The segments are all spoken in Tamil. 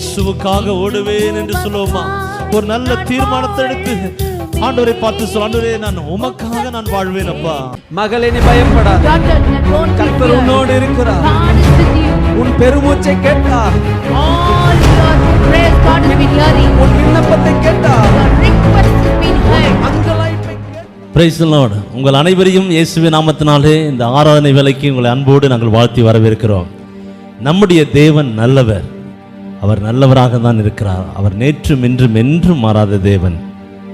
இயேசுவுக்காக ஓடுவேன் என்று சொல்லுவோமா? ஒரு நல்ல தீர்மானத்தை எடுத்து ஆண்டவரை பார்த்து சொல்ல, ஆண்டவரே நான் உமக்காக நான் வாழ்வேன் அப்பா. மகளே நீ பயப்படாத, கர்த்தர் உன்னோடு இருக்கிறார். உன் பெருமூச்சை கேட்டார், உன் விண்ணப்பத்தை கேட்டார். Praise the Lord. உங்கள் அனைவரையும் இயேசுவின் நாமத்தினாலே இந்த ஆராதனை வேளைக்கு உங்களை அன்போடு நாங்கள் வாழ்த்தி வரவேற்கிறோம். நம்முடைய தேவன் நல்லவர், அவர் நல்லவராக தான் இருக்கிறார். அவர் நேற்றும் இன்றும் என்றும் மாறாத தேவன்.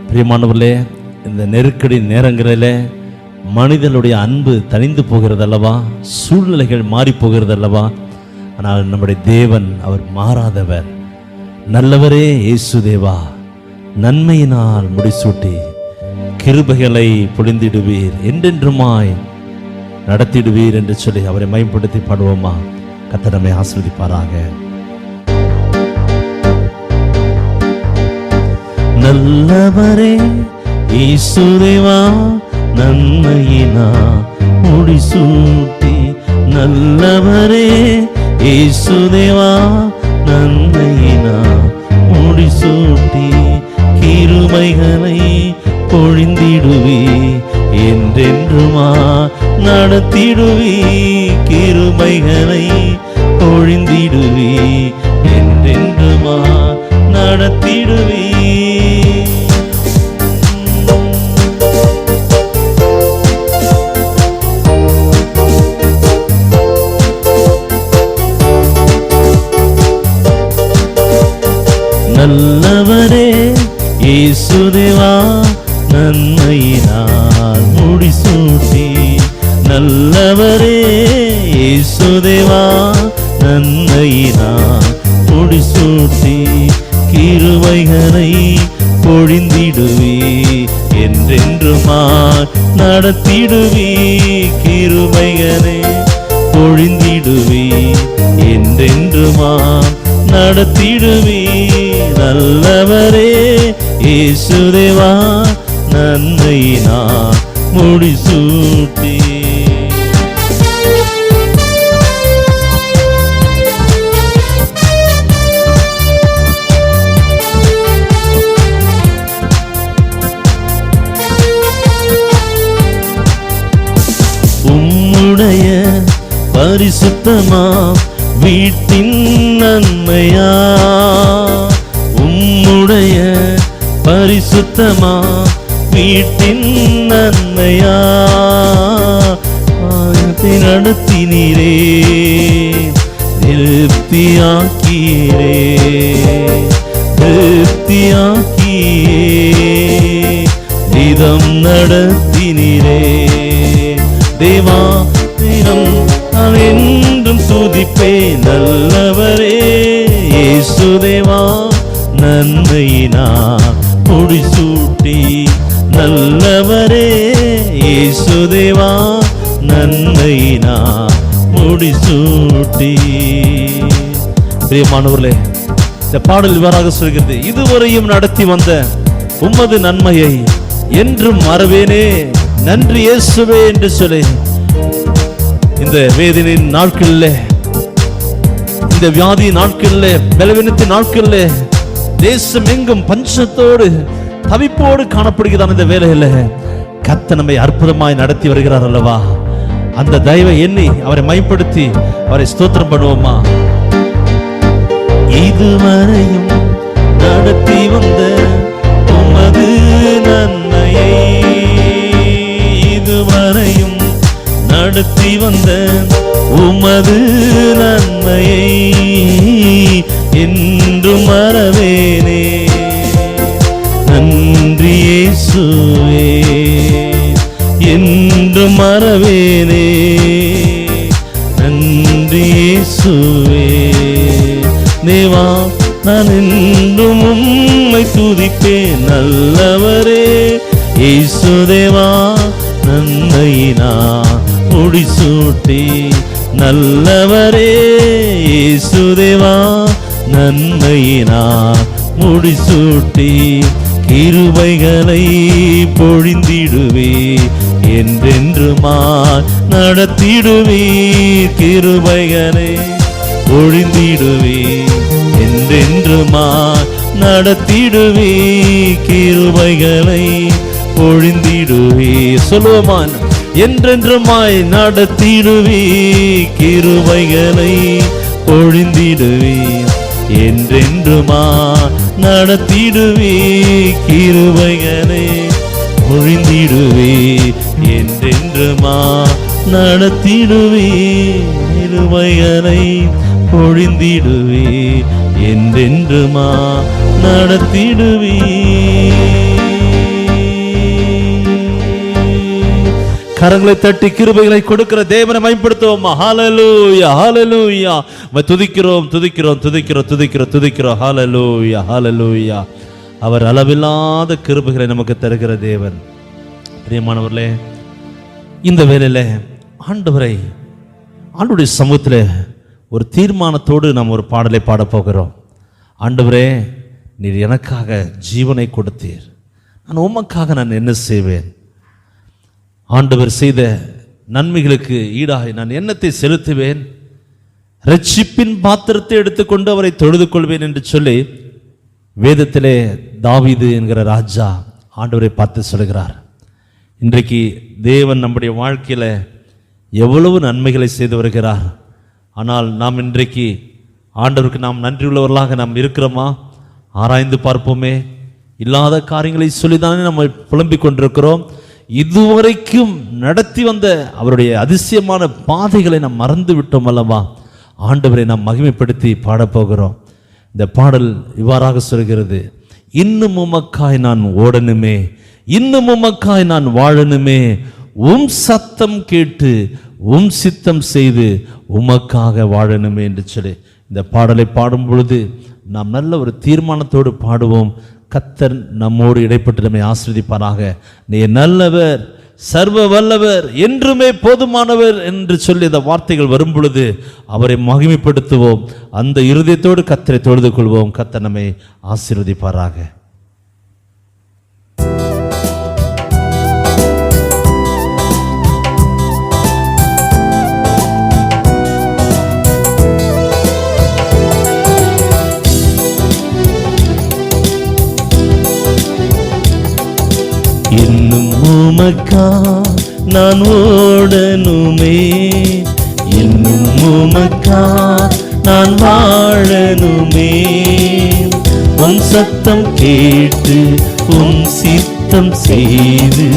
பிரியமானவர்களே, இந்த நெருக்கடி நேரங்களிலே மனிதனுடைய அன்பு தனிந்து போகிறது அல்லவா, சூழ்நிலைகள் மாறி போகிறது அல்லவா. ஆனால் நம்முடைய தேவன் அவர் மாறாதவர், நல்லவரே. இயேசு தேவா, நன்மையினால் முடிசூட்டி கிருபைகளை பொழிந்திடுவீர், என்றென்றுமாய் நடத்திடுவீர் என்று சொல்லி அவரை மயப்படுத்தி பாடுவோமா? கர்த்தர் நம்மை ஆசீர்வதிப்பாராக. நல்லவரே இயேசு தேவா, நன்மையினால் முடிசூட்டி. நல்லவரே இயேசு தேவா, நன்மையினால் முடிசூட்டி கிருபைகளை பொழிந்திடுவி, என்றென்றுமா நடத்திடுவி. கிருபைகளை பொழிந்திடுவி, என்றென்றுமா நடத்திடுவி. நல்லவரே இயேசு தேவா, நன்மையினால் முடிசூட்டி. நல்லவரே இயேசு தேவா, நன்மையினால் முடிசூட்டி கிருபைகளை பொழிந்திடுவி, என்றென்றுமா நடத்திடுவி. கிருபைகளை பொழிந்திடுவி, என்றென்றுமா நடத்திடுவி. நல்லவரே இயேசு தேவா, நன்மையினால் முடிசூட்டி. உம்முடைய பரிசுத்தமா வீட்டின் நன்மையா, உம்முடைய பரிசுத்தமா வீட்டின் நன்மையா, ஆயத்தை நடத்தினீரே, திருப்தியாக்கீரே, திருப்தியாக்கியே இதம் நடத்தினீரே. தேவா தினம் நான் என்றும் துதிப்பே. நல்லவரே இயேசு தேவா, நன்மையினால் முடிசூட்டி. நல்லவரே இயேசு தேவா, நன்மையினால் முடிசூட்டி. பிரியமானவர்களே, இந்த பாடல் இவ்வாறாக சொல்கிறது, இதுவரையும் நடத்தி வந்த உமது நன்மையை என்றும் மறவேனே, நன்றி இயேசுவே என்று சொல்லி இந்த வேதனையின் நாட்களில், இந்த வியாதி நாட்களில், பலவீனத்தின் நாட்களில், தேசம் எங்கும் பஞ்சத்தோடு தவிப்போடு காணப்படுகிறான். இந்த வேலையில கர்த்தர் நம்மை அற்புதமாய் நடத்தி வருகிறார் அல்லவா. அந்த தயவை எண்ணி அவரை மைப்படுத்தி அவரை ஸ்தோத்திரம் பண்ணுவோமா? இதுவரையும் நடத்தி வந்த உமது நன்மையை, இதுவரையும் நடத்தி வந்த உமது நன்மையை என்று மறவேனே, நன்றி இயேசுவே என்று மறவேனே, நன்றி இயேசுவே. தேவா நான் என்றும் உம்மை துதிப்பேன். நல்லவரே இயேசு தேவா, நன்மையினால் முடிசூட்டி. நல்லவரே இயேசு தேவா, நன்மையினால் முடிசூட்டி கிருபைகளை பொழிந்திடுவே, என்றென்றுமாய் நடத்திடுவே. கிருபைகளை பொழிந்திடுவே, என்றென்றுமா நடத்திடுவே கிருபைகளை பொழிந்திடுவே. சொல்லுவோமா? என்றென்றுமாய் நடத்திடுவே கிருபைகளை பொழிந்திடுவே. என்றென்றுமா நடத்திடுவே கிருபைகளை பொழிந்திடுவே. என்றென்றுமா நடத்திடுவே கிருபைகளை பொழிந்திடுவே. என்றென்றுமா நடத்திடுவே. கரங்களை தட்டி கிருபைகளை கொடுக்கிற தேவனை மகிமைப்படுத்துவோம். ஹல்லேலூயா, ஹல்லேலூயா. துதிக்கிறோம் துதிக்கிறோம் துதிக்கிறோம் துதிக்கிறோம் துதிக்கிறோம். ஹல்லேலூயா, ஹல்லேலூயா. அவர் அளவில்லாத கிருபைகளை நமக்கு தருகிற தேவன். பிரியமானவர்களே, இந்த வேளையில ஆண்டவருடைய சமூகத்தில் ஒரு தீர்மானத்தோடு நாம் ஒரு பாடலை பாடப் போகிறோம். ஆண்டவரே, நீர் எனக்காக ஜீவனை கொடுத்தீர், நான் உமக்காக நான் என்ன செய்வேன்? ஆண்டவர் செய்த நன்மைகளுக்கு ஈடாக நான் என்னத்தை செலுத்துவேன்? இரட்சிப்பின் பாத்திரத்தை எடுத்துக்கொண்டு அவரை தொழுது கொள்வேன் என்று சொல்லி வேதத்திலே தாவீது என்கிற ராஜா ஆண்டவரை பார்த்து சொல்கிறார். இன்றைக்கு தேவன் நம்முடைய வாழ்க்கையில எவ்வளவு நன்மைகளை செய்து வருகிறார். ஆனால் நாம் இன்றைக்கு ஆண்டவருக்கு நாம் நன்றியுள்ளவர்களாக நாம் இருக்கிறோமா? ஆராய்ந்து பார்ப்போமே. இல்லாத காரியங்களை சொல்லிதானே நம்ம புலம்பிக் கொண்டிருக்கிறோம். இதுவரைக்கும் நடத்தி வந்த அவருடைய அதிசயமான பாதைகளை நாம் மறந்து விட்டோம் அல்லவா? ஆண்டவரை நாம் மகிமைப்படுத்தி பாடப்போகிறோம். இந்த பாடல் இவ்வாறாக சொல்கிறது: இன்னும் உமக்காய் நான் ஓடணுமே, இன்னும் உமக்காய் நான் வாழணுமே, உம் சத்தம் கேட்டு உம் சித்தம் செய்து உமக்காக வாழணுமே என்று சொல்லி இந்த பாடலை பாடும் பொழுது நாம் நல்ல ஒரு தீர்மானத்தோடு பாடுவோம். கர்த்தர் நம்மோடு இடைப்பட்டு நம்மை ஆசீர்வதிப்பாராக. நீ நல்லவர், சர்வ வல்லவர், என்றுமே போதுமானவர் என்று சொல்லி இந்த வார்த்தைகள் வரும் பொழுது அவரை மகிமைப்படுத்துவோம். அந்த இருதயத்தோடு கர்த்தரை தொழுது கொள்வோம். கர்த்தர் நம்மை ஆசீர்வதிப்பாராக. இன்னும் உமக்கா நான் ஓடணுமே, இன்னும் உமக்கா நான் வாழணுமே, உன் சத்தம் கேட்டு உன் சித்தம் செய்து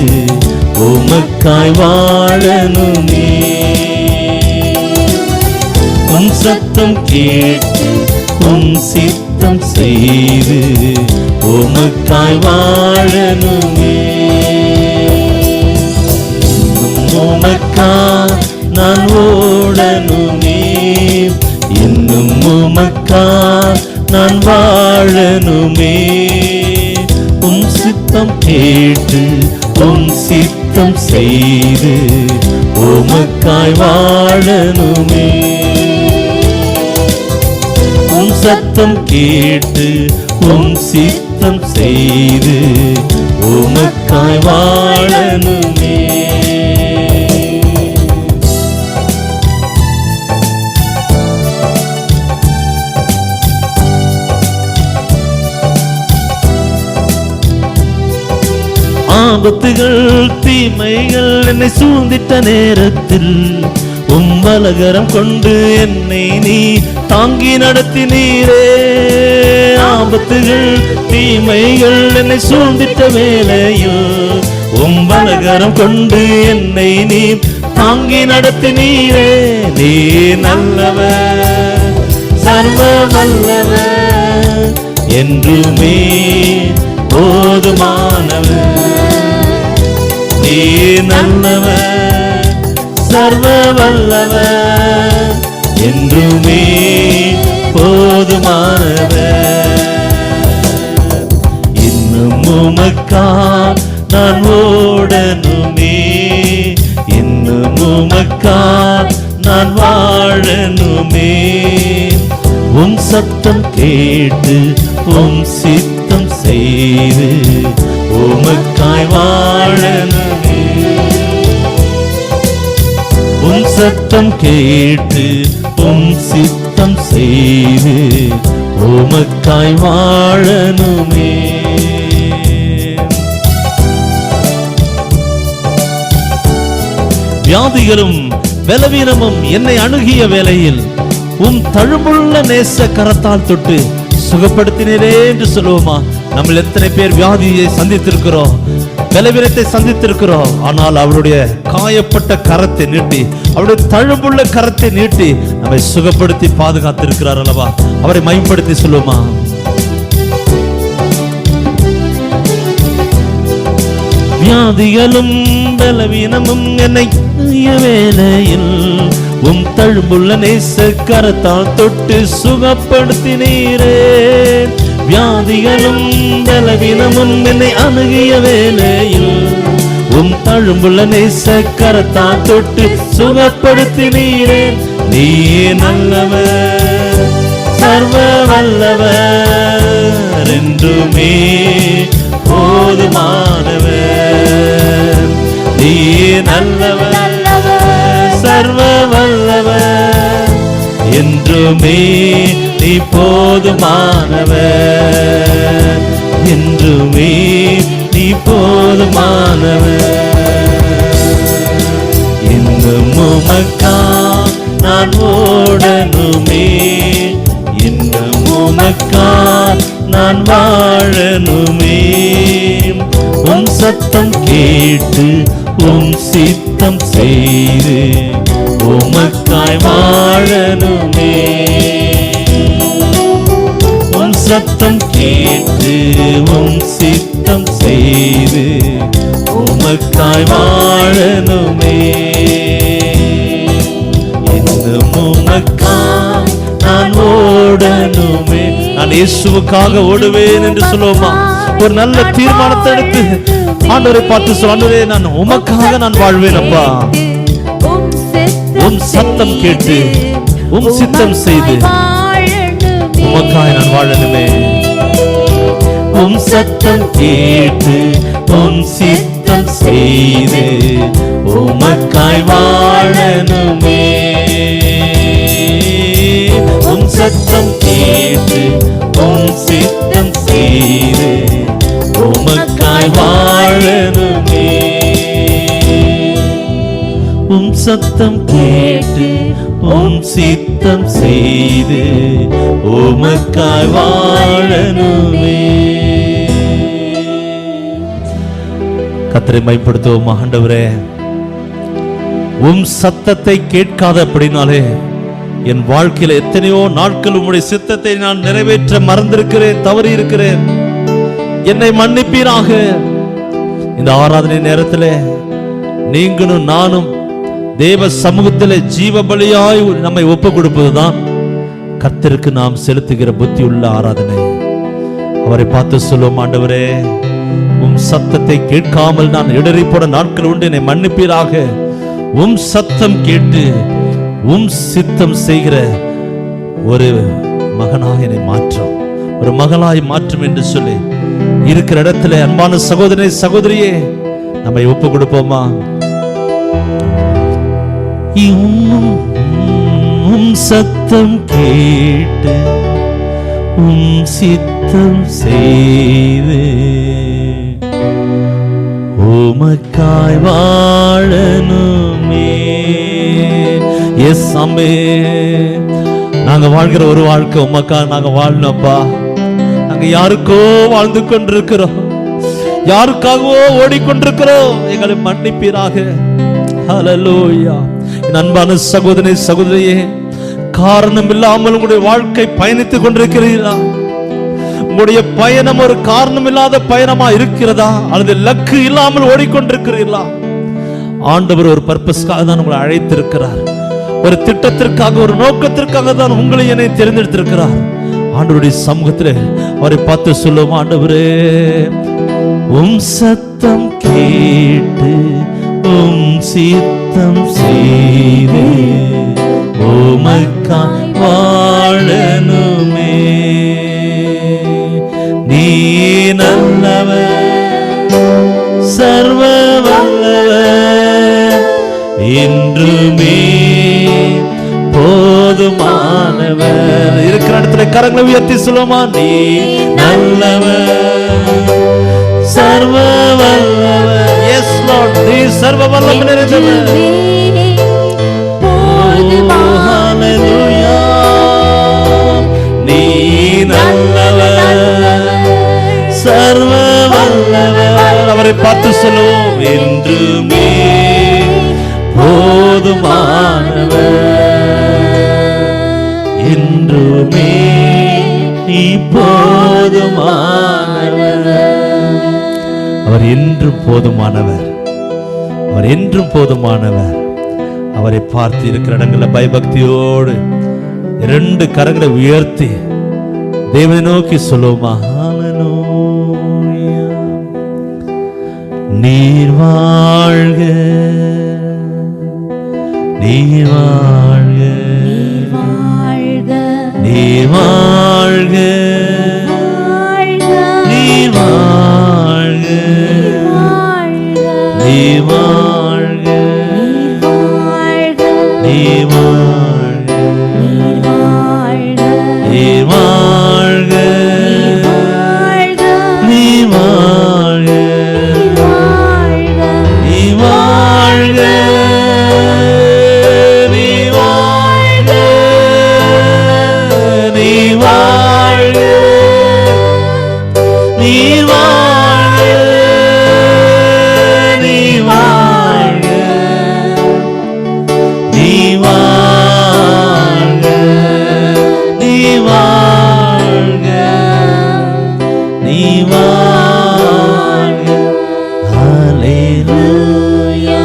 உமக்காய் வாழணுமே, உன் சத்தம் கேட்டு உன் சித்தம் செய்து உமக்காய் வாழணுமே. உமக்கா நான் ஓடணுமே, இன்னும் உமக்கா நான் வாழணுமே, உம் சித்தம் கேட்டு உம் சித்தம் செய்து உமக்காய் வாழணுமே, உம் சத்தம் கேட்டு உம் சித்தம் செய்து உமக்காய் வாழணுமே. ஆபத்துகள் தீமைகள் என்னை சூழ்ந்திட்ட நேரத்தில் உம் வலகரம் கொண்டு என்னை நீ தாங்கி நடத்தினீரே. ஆபத்துகள் தீமைகள் என்னை சூழ்ந்திட்ட வேளையில் உம் வலகரம் கொண்டு என்னை நீ தாங்கி நடத்தினீரே. நீ நல்லவர், சர்வ வல்லவர், என்றுமே போதுமானவர். நீ நல்லவர், சர்வ வல்லவர், என்றுமே போதுமானவர். இன்னும் உமக்கா நான் ஓடணுமே, இன்னும் உமக்கா நான் வாழணுமே, உம் சத்தம் கேட்டு உம் சித்தம் செய்து உமக்காய் வாழணுமே, உம் சத்தம் கேட்டு உம் சித்தம் செய்து உமக்காய் வாழணுமே. வியாதிகளும் பலவீனமும் என்னை அணுகிய வேளையில் தழும்புள்ள நேச கரத்தால் தொட்டு சுகப்படுத்தினரே என்று சொல்லுவோமா? நம்ம எத்தனை பேர் வியாதியை சந்தித்திருக்கிறோம், பலவீனத்தை சந்தித்திருக்கிறோம். ஆனால் அவருடைய காயப்பட்ட கரத்தை நீட்டி, அவருடைய தழும்புள்ள கரத்தை நீட்டி நம்மை சுகப்படுத்தி பாதுகாத்திருக்கிறார் அல்லவா? அவரை மகிமைப்படுத்தி சொல்லுவோமா? வியாதிகளும் பலவீனமும் என்னை வேளையில் தழும்புள்ள நேச கரத்தால் தொட்டு சுகப்படுத்தினீரே. வியாதிகளும் பலவீனமும் என்னை அணுகிய வேளையில் தழும்புள்ள நேச கரத்தால் தொட்டு சுகப்படுத்தினீரே. நீ நல்லவர், சர்வ வல்லவர், என்றுமே போதுமானவர். நீ நல்லவர், சர்வ வல்லவர், என்றுமே நீ போதுமானவர். என்றுமே நீ போதுமானவர். இன்னும் உமக்கா நான் ஓடணுமே, இன்னும் உமக்கா நான் வாழணுமே. உம் சத்தம் கேட்டு உம் சித்தம் செய்து உமக்காய் வாழணுமே. உம் சத்தம் கேட்டு உம் சித்தம் செய்து உமக்காய் வாழணுமே. இன்னும் உமக்காய் நான் ஓடணுமே. நான் இயேசுவுக்காக ஓடுவேன் என்று சொல்லுவோமா? ஒரு நல்ல தீர்மானத்தை எடுத்து ஆண்டவரை பார்த்து சொல்ல, ஆண்டவரே நான் உமக்காக நான் வாழ்வேன் அப்பா. உம் சத்தம் கேட்டு உம் சித்தம் செய்து உமக்காய் நான் வாழணுமே. உம் சத்தம் கேட்டு உம் சித்தம் செய்து உமக்காய் வாழணுமே. உம் சத்தம் கேட்டு உம் சித்தம் செய்து உமக்காய் வாழணுமே. உம் சத்தம் கேட்டு உம் சித்தம் செய்து உமக்காய் வாழணுமே. கர்த்தரை மகிமைப்படுத்துவோம். ஆண்டவரே, உம் சத்தத்தை கேட்காத அப்படினாலே என் வாழ்க்கையில எத்தனையோ நாட்கள் உம்முடைய சித்தத்தை நான் நிறைவேற்ற மறந்திருக்கிறேன், தவறி இருக்கிறேன். என்னை மன்னிப்பீராக. இந்த ஆராதனை நேரத்தில் நீங்களும் நானும் தேவ சமூகத்தில் ஜீவ பலியாய் நம்மை ஒப்பு கொடுப்பதுதான் கர்த்தருக்கு நாம் செலுத்துகிற புத்தி உள்ள ஆராதனை. அவரை பார்த்து சொல்லுவோம், ஆண்டவரே உம் சத்தத்தை கேட்காமல் நான் இடறி போட நாட்கள் உண்டு, என்னை மன்னிப்பீராக. உம் சத்தம் கேட்டு உம் சித்தம் செய்கிற ஒரு மகனாய் என்னை மாற்றும், ஒரு மகளாய் மாற்றும் என்று சொல்லி இருக்கிற இடத்துல அன்பான சகோதரனே சகோதரியே நம்மை ஒப்பு கொடுப்போமா? உம் சத்தம் கேட்டு உம் சித்தம் செய்து உமக்காய் வாழணுமே. எஸ் அம்மே, நாங்க வாழ்கிற ஒரு வாழ்க்கை உமக்காக நாங்க வாழணும்ப்பா. நாங்க யாருக்கோ வாழ்ந்து கொண்டிருக்கிறோம், யாருக்காகவோ ஓடிக்கொண்டிருக்கிறோம். எங்களை மன்னிப்பீராக. ஹல்லேலூயா. என் அன்பான சகோதரனே சகோதரியே, காரணம் இல்லாமல் உங்களுடைய வாழ்க்கை பயணித்துக் கொண்டிருக்கிறீர்களா? உங்களுடைய பயணம் ஒரு காரணம் இல்லாத பயணமா இருக்கிறதா, அல்லது லக்கு இல்லாமல் ஓடிக்கொண்டிருக்கிறீர்களா? ஆண்டவர் ஒரு பர்பஸ்க்காக தான் உங்களை அழைத்திருக்கிறார், ஒரு திட்டத்திற்காக, ஒரு நோக்கத்திற்காக தான் உங்களை என்னை தேர்ந்தெடுத்திருக்கிறார். ஆண்டவருடைய சமூகத்தில் அவரை பார்த்து சொல்லுவோம், ஆண்டவரே உம் சத்தம் கேட்டு உம் சித்தம் செய்து உமக்காய் வாழணுமே. நீ நல்லவர், சர்வ வல்லவர், என்றுமே போதுமானவர். இருக்கிற இடத்துல கரங்களை உயர்த்தி சொல்லுமா, நீ நல்லவர், சர்வ வல்லவர். எஸ் லார்ட், நீ சர்வ வல்லமை நிறைந்தவர். ஹalleluya, நீ நல்லவர், சர்வ வல்லவர். அவரை பார்த்து சொல்லுவோம், என்றுமே போதுமானவர், என்றுமே நீ போதுமானவர். அவர் என்றும் போதுமானவர், அவர் என்றும் போதுமானவர். அவரை பார்த்து இருக்கிற இடங்களில் பயபக்தியோடு 2 கரங்களை உயர்த்தி தேவனை நோக்கி சொல்லுவோமா, ஹalleluya. நீர் வாழ்க, நீர் வாழ்க, நீர் வாழ்க, நீர் வாழ்க, நீர் வாழ்க, நீர் வாழ்க, நீர் வாழ்க, நீர் வாழ்க, நீர் வாழ்க, நீர் வாழ்க, நீர் வாழ்க, நீர் வாழ்க, நீர் வாழ்க, நீர் வாழ்க, நீர் வாழ்க, நீர் வாழ்க. ஹalleluya,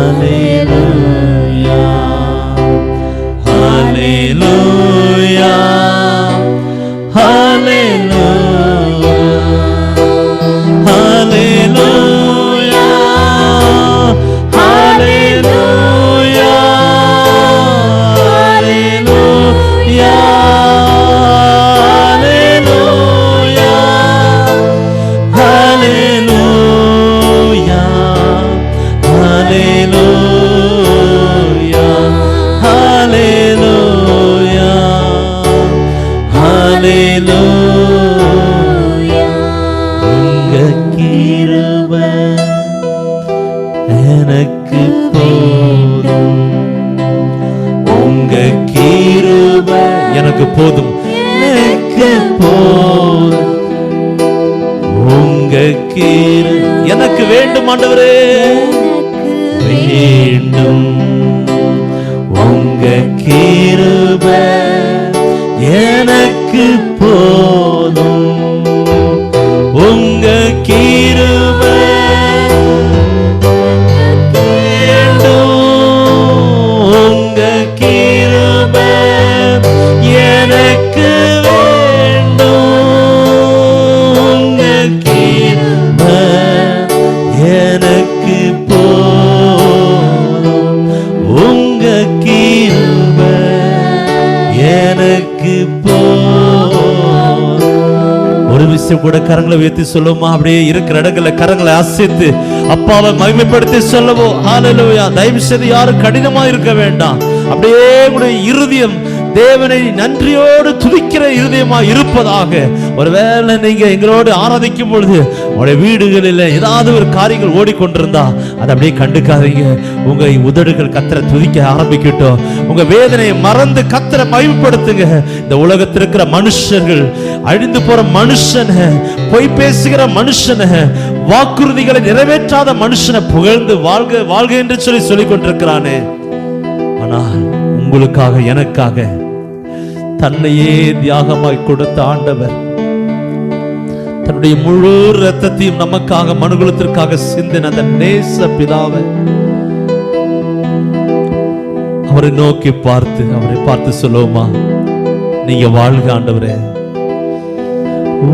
ஹalleluya, ஹalleluya, ஹalleluya, ஹalleluya, ஹalleluya, ஹalleluya, ஹalleluya, ஹalleluya, ஹalleluya, ஹalleluya. உங்க கிருபை எனக்கு போதும், உங்க கிருபை எனக்கு போதும், எனக்கு போதும், உங்க கிருபை எனக்கு வேண்டும் ஆண்டவரே, வேண்டும், உங்க கிருபை எனக்கு போதும், உங்க கிருபை வேண்டும், உங்க கிருபை எனக்கு வேண்டும், உங்க கிருபை எனக்கு போதும், உங்க கிருபை எனக்கு போதும். ஒரு விஷயம் கூட கரங்களை உயர்த்தி சொல்லுமா, அப்படியே இருக்கிற இடங்களை கரங்களை அசைத்து அப்பாவை மகிமைப்படுத்தி சொல்லவும். ஹalleluya. தயவு செய்து யாரும் கடினமா இருக்க வேண்டாம். அப்படியே உங்களுடைய இருதயம் தேவனை நன்றியோடு துதிக்கிற இருதயமா இருப்பதாக. ஒருவேளை நீங்க எங்களோடு ஆராதிக்கும் பொழுது உங்களுடைய வீடுகளில் ஏதாவது ஒரு காரியங்கள் ஓடிக்கொண்டிருந்தா அதை அப்படியே கண்டுக்காதீங்க. உங்க உதடுகள் கத்தரை துதிக்க ஆரம்பிக்கட்டும். உங்க வேதனையை மறந்து கத்தரை மகிமைப்படுத்துங்க. இந்த உலகத்தில் இருக்கிற மனுஷர்கள், அழிந்து போற மனுஷன, பொய் பேசுகிற மனுஷன, வாக்குறுதிகளை நிறைவேற்றாத மனுஷனை புகழ்ந்து வாழ்க வாழ்க என்று சொல்லிக் கொண்டிருக்கிறானே. ஆனால் உங்களுக்காக எனக்காக தன்னையே தியாகமாய் கொடுத்த ஆண்டவர், தன்னுடைய முழு இரத்தத்தையும் நமக்காக மனுகுலத்திற்காக சிந்தின அந்த நேச பிதாவை அவரை நோக்கி பார்த்து அவரை பார்த்து சொல்லுவோமா, நீங்க வாழ்க ஆண்டவரே. ஓ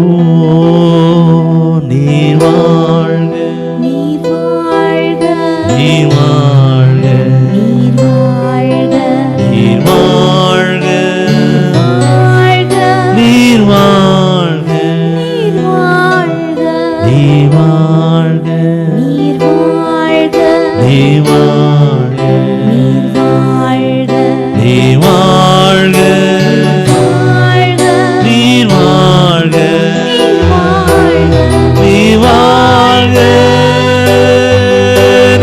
நீ வாழ்க, நீ வாழ்க, நீ வாழ்க, நீ வாழ்க, நீர் வாழ்க, நீ வாழ்க, நீ வாழ்க, நீ வாழ்க,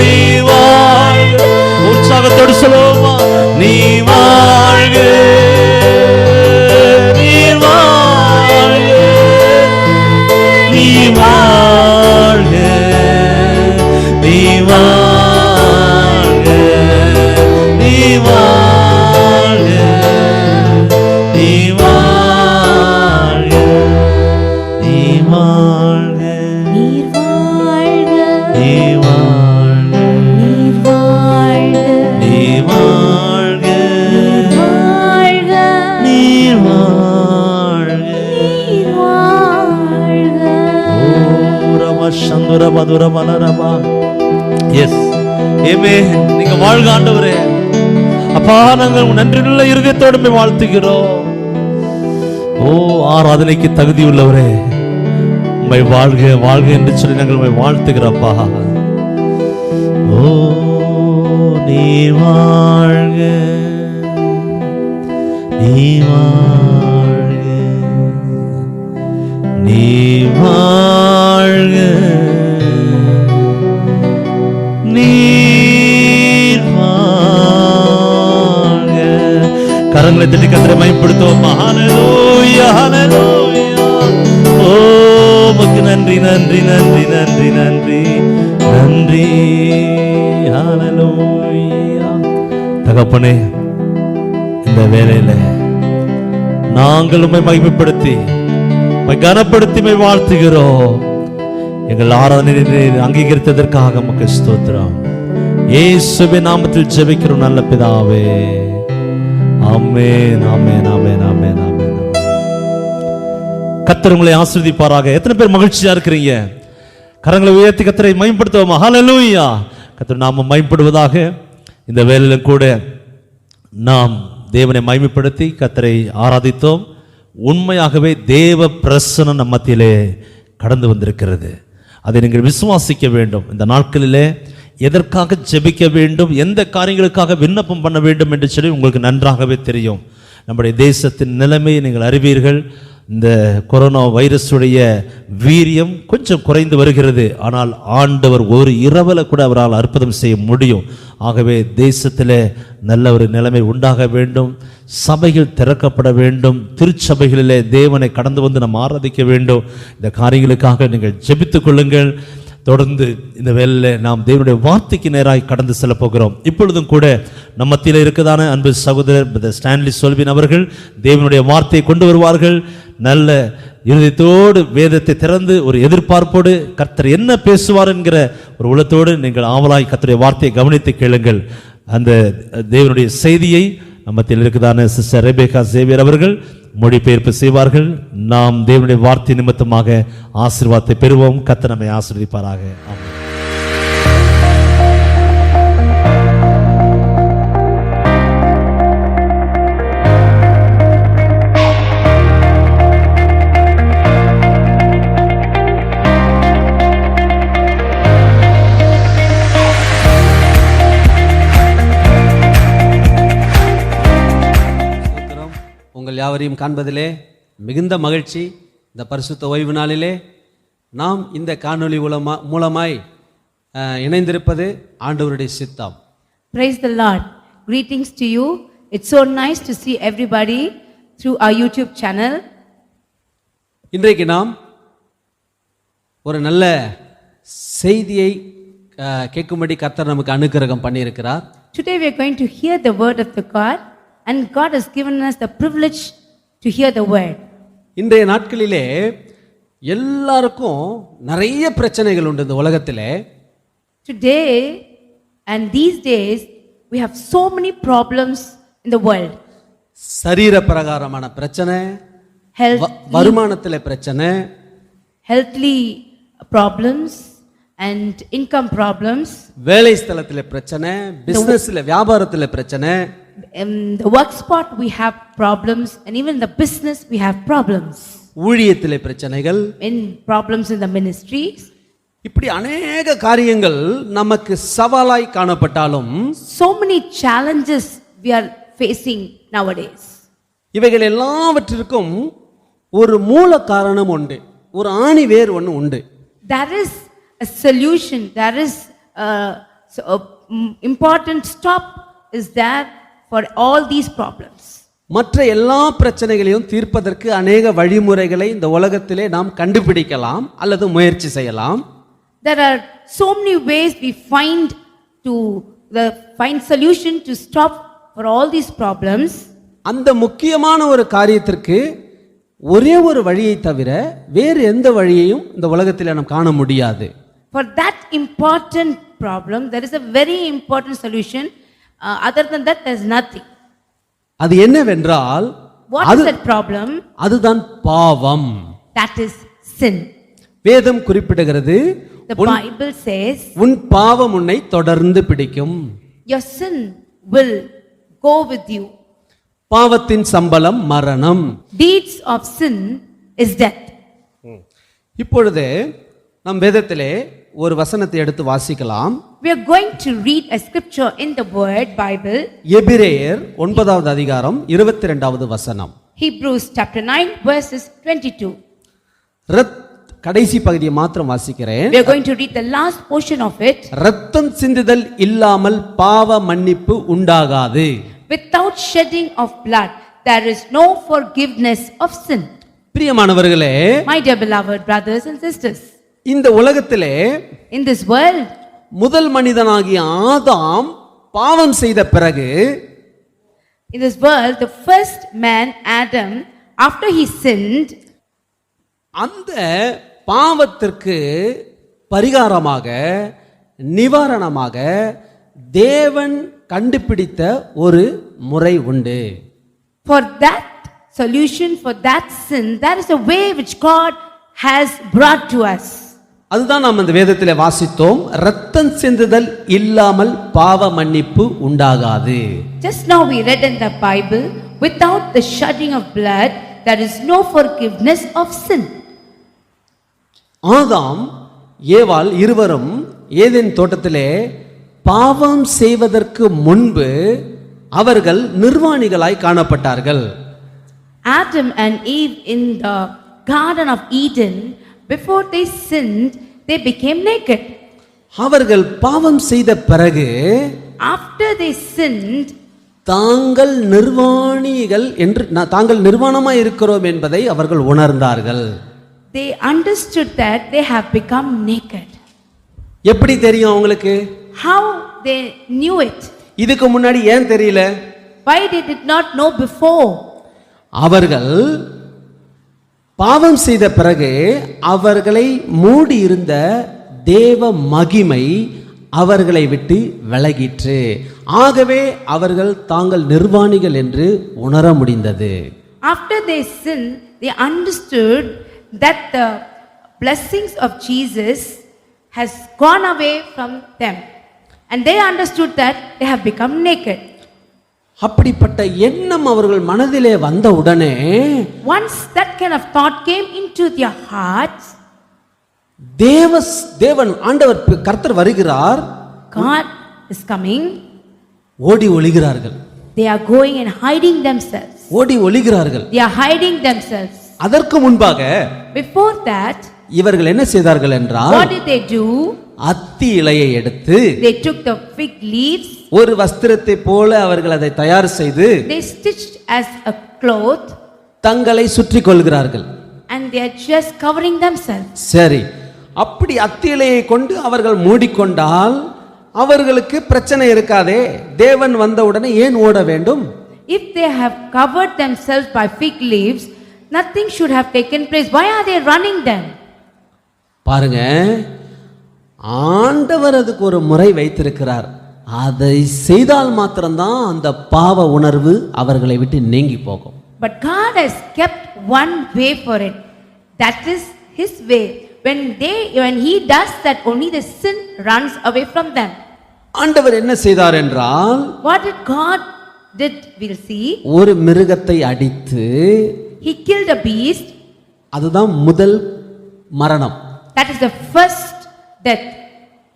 நீ வாழ்க. உற்சாகத்தோடு சொல்லுவோமா? நீ வாழ்க, நீ வாழ்க, நீ வாழ்க, நீ வாழ்க, நீ வாழ்க, நீ வாழ்க, நீ வாழ்க, நீர் வாழ்க, நீ வாழ்க, நீர் வாழ்க, நீ வாழ்க, வாழ்க, நீர் வாழ்க. நீர் வாழ்க. எஸ் ஆமென். நீங்க வாழ்க ஆண்டவரே. அப்பா, நாங்கள் நன்றியுள்ள இருதயத்தோடு உம்மை வாழ்த்துகிறோம். ஓ ஆராதனைக்கு தகுதி உள்ளவரே, உம்மை வாழ்க வாழ்க என்று சொல்லி நாங்கள் உம்மை வாழ்த்துகிறோம்ப்பா. ஓ நீ வாழ்க, நீ வாழ்க, நீ வாழ்க, நீர் வாழ்க. கரங்களை தட்டி கர்த்தரை மகிமைப்படுத்துவோம். ஹல்லேலூயா, ஹல்லேலூயா. ஓ உமக்கு நன்றி நன்றி நன்றி நன்றி நன்றி நன்றி. ஹல்லேலூயா. தகப்பனே, இந்த வேளையில நாங்கள் உம்மை மகிமைப்படுத்தி உம்மை கனப்படுத்தி உம்மை வாழ்த்துகிறோம். எங்கள் ஆராதனை அங்கீகரித்ததற்காக உமக்கு ஸ்தோத்திரம். இயேசுவின் நாமத்தில் ஜெபிக்கிறோம் நல்ல பிதாவே. ஆமென், ஆமென், ஆமென், ஆமென், ஆமென். கர்த்தர் உங்களை ஆசீர்வதிப்பாராக. எத்தனை பேர் மகிழ்ச்சியா இருக்கிறீங்க? கரங்களை உயர்த்தி கர்த்தரை மகிமைப்படுத்துவோம். ஹல்லேலூயா. கர்த்தர் நாம மகிமைப்படுவதாக. இந்த வேளையிலும் கூட நாம் தேவனை மகிமைப்படுத்தி கர்த்தரை ஆராதித்தோம். உண்மையாகவே தேவ பிரசன்னம் நம் மத்தியிலே கடந்து வந்திருக்கிறது. அதை நீங்கள் விசுவாசிக்க வேண்டும். இந்த நாட்களிலே எதற்காக ஜெபிக்க வேண்டும், எந்த காரியங்களுக்காக விண்ணப்பம் பண்ண வேண்டும் என்று சொல்லி உங்களுக்கு நன்றாகவே தெரியும். நம்முடைய தேசத்தின் நிலைமையை நீங்கள் அறிவீர்கள். இந்த கொரோனா வைரஸுடைய வீரியம் கொஞ்சம் குறைந்து வருகிறது. ஆனால் ஆண்டவர் ஒரு இரவில் கூட அவரால் அற்புதம் செய்ய முடியும். ஆகவே தேசத்திலே நல்ல ஒரு நிலைமை உண்டாக வேண்டும். சபைகள் திறக்கப்பட வேண்டும். திருச்சபைகளிலே தேவனை கடந்து வந்து நாம் ஆராதிக்க வேண்டும். இந்த காரியங்களுக்காக நீங்கள் ஜெபித்துக் கொள்ளுங்கள். தொடர்ந்து இந்த வேளையிலே நாம் தேவனுடைய வார்த்தைக்கு நேராய் கடந்து செல்ல போகிறோம். இப்பொழுதும் கூட நம்ம மத்தியில் இருக்கதான அன்பு சகோதரர் ஸ்டான்லி சொல்வின் அவர்கள் தேவனுடைய வார்த்தையை கொண்டு வருவார்கள். நல்ல இருதயத்தோடு வேதத்தை திறந்து ஒரு எதிர்பார்ப்போடு கர்த்தர் என்ன பேசுவார் என்கிற ஒரு உள்ளத்தோடு நீங்கள் ஆவலாய் கர்த்தருடைய வார்த்தையை கவனித்து கேளுங்கள். அந்த தேவனுடைய செய்தியை நம்மத்தில் இருக்குதான சிஸ்டர் ரெபேக்கா சேவியர் அவர்கள் மொழிபெயர்ப்பு செய்வார்கள். நாம் தேவனுடைய வார்த்தை நிமித்தமாக ஆசீர்வாதத்தை பெறுவோம். கர்த்தர் நம்மை ஆசீர்வதிப்பாராக. ஆமென். உங்கள் யாவரையும் காண்பதிலே மிகுந்த மகிழ்ச்சி. இந்த பரிசுத்த ஓய்வு நாளிலே நாம் இந்த காணொளி மூலமாய் இணைந்திருப்பது ஆண்டவருடைய சித்தம். Praise the Lord. Greetings to you. It's so nice to see everybody through our YouTube channel. இன்றைக்கு நாம் ஒரு நல்ல செய்தியை கேட்கும்படி கர்த்தர் நமக்கு அனுக்கிரகம் பண்ணியிருக்கிறார். Today we are going to hear the word of the God, and God has given us the privilege to hear the word. இன்றைய நாட்களிலே எல்லாருக்கும் நிறைய பிரச்சனைகள் உண்டு இந்த உலகத்திலே. Today and these days we have so many problems in the world. சரீர பிரகாரமான பிரச்சனை, வருமானத்திலே பிரச்சனை, healthly problems and income problems, வேலை ஸ்தலத்திலே பிரச்சனை, பிசினஸ்ல வியாபாரத்திலே பிரச்சனை, in the work spot we have problems, and even in the business we have problems. ஊழியத்திலே பிரச்சனைகள், In problems in the ministries. இப்படி அநேக காரியங்கள் நமக்கு சவாலாய் காணப்பட்டாலும் So many challenges we are facing nowadays. இவைகள் எல்லாவற்றிற்கும் ஒரு மூல காரணம் உண்டு, ஒரு ஆணி வேர் ஒன்று உண்டு. There is a solution, there is important stop is there for all these problems. மற்ற எல்லா பிரச்சனைகளையும் தீர்ப்பதற்கு அநேக வழிமுறைகளை இந்த உலகத்திலே நாம் கண்டுபிடிக்கலாம் அல்லது முயற்சி செய்யலாம். There are so many ways we find solution to stop for all these problems. அந்த முக்கியமான ஒரு காரியத்திற்கு ஒரே ஒரு வழியை தவிர வேறு எந்த வழியையும் இந்த உலகத்திலே நாம் காண முடியாது. For that important problem, there is a very important solution. Other than that, there is nothing. அது என்னவென்றால் What is that problem? அதுதான் பாவம். That is sin. வேதம் குறிப்பிடுகிறது, The Bible says, உன் பாவம் உன்னை தொடர்ந்து பிடிக்கும். your sin will go with you. பாவத்தின் சம்பளம் மரணம். Deeds of sin is death. இப்பொழுது நம் வேதத்திலே ஒரு வசனத்தை எடுத்து வாசிக்கலாம். We are going to read a scripture in the word Bible. எபிரேயர் 9வது அதிகாரம் 22வது வசனம். Hebrews chapter 9 verses 22. கடைசி பகுதியை மாத்திரம் வாசிக்கிறேன். We are going to read the last portion of it. இரத்தம் சிந்துதல் இல்லாமல் பாவ மன்னிப்பு உண்டாகாது. Without shedding of blood, there is no forgiveness of sin. பிரியமானவர்களே, My dear beloved brothers and sisters, இந்த உலகத்திலே in this world, முதல் மனிதனாகிய ஆதாம் பாவம் செய்த பிறகு in this world, the first man, Adam, after he sinned, அந்த பாவத்திற்கு பரிகாரமாக நிவாரணமாக தேவன் கண்டுபிடித்த ஒரு முறை உண்டு. for that solution, for that sin, there is a way which God has brought to us. அதுதான் நாம் இந்த வேதத்திலே வாசித்தோம். இரத்தம் சிந்துதல் இல்லாமல் பாவ மன்னிப்பு உண்டாகாது. Just now we read in the Bible, without the shedding of blood, there is no forgiveness of sin. ஆதாம் ஏவாள் இருவரும் ஏதேன் தோட்டத்திலே பாவம் செய்வதற்கு முன்பு அவர்கள் நிர்வாணிகளாய் காணப்பட்டார்கள். Adam and Eve in the Garden of Eden, before they sinned, they became naked. அவர்கள் பாவம் செய்த பிறகு After they sinned, தாங்கள் நிர்வாணிகள் என்று தாங்கள் நிர்வாணமாய் இருக்கிறோம் என்பதை அவர்கள் உணர்ந்தார்கள். they understood that they have become naked. எப்படி தெரியும் அவங்களுக்கு? How they knew it? இதுக்கு முன்னாடி ஏன் தெரியல? Why they did not know before? அவர்கள் பாவம் செய்த பிறகு அவர்களை மூடி இருந்த தேவ மகிமை அவர்களை விட்டு விலகிற்று. ஆகவே அவர்கள் தாங்கள் நிர்வாணிகள் என்று உணர முடிந்தது. After they sinned, they understood that the blessings of Jesus has gone away from them, and they understood that they have become naked. அப்படிப்பட்ட எண்ணம் அவர்கள் மனதிலே வந்த உடனே Once that kind of thought came into their hearts, தேவன் ஆண்டவர் கர்த்தர் வருகிறார், God is coming. ஓடி ஒளிகிறார்கள். They are going and hiding themselves. ஓடி ஒளிகிறார்கள். They are hiding themselves. அதற்கு முன்பாக Before that, இவர்கள் என்ன செய்தார்கள் என்றால், what did they do? அத்தி இலையை எடுத்து They took the fig leaves. ஒரு வஸ்திரத்தை போல அவர்கள் அதை தயார் செய்து They stitched as a cloth, தங்களை சுற்றி கொள்கிறார்கள். and they are just covering themselves. சரி, அப்படி அத்தி இலையை கொண்டு அவர்கள் மூடிக்கொண்டால் அவர்களுக்கு பிரச்சனை இருக்காதே. தேவன் வந்தவுடனே ஏன் ஓட வேண்டும்? If they have covered themselves by fig leaves, nothing should have taken place. Why are they running then? பாருங்க, ஆண்டவர் அதுக்கு ஒரு முறை வைத்திருக்கிறார். அதை செய்தால் மாத்திரம்தான் அந்த பாவ உணர்வு அவர்களை விட்டு நீங்கி போகும். But God has kept one way for it. That is His way. When He does that, only the sin runs away from them. ஆண்டவர் என்ன செய்தார் என்றால், What did God did? We'll see. ஒரு மிருகத்தை அடித்து, He killed a beast. அதுதான் முதல் மரணம். That is the first death.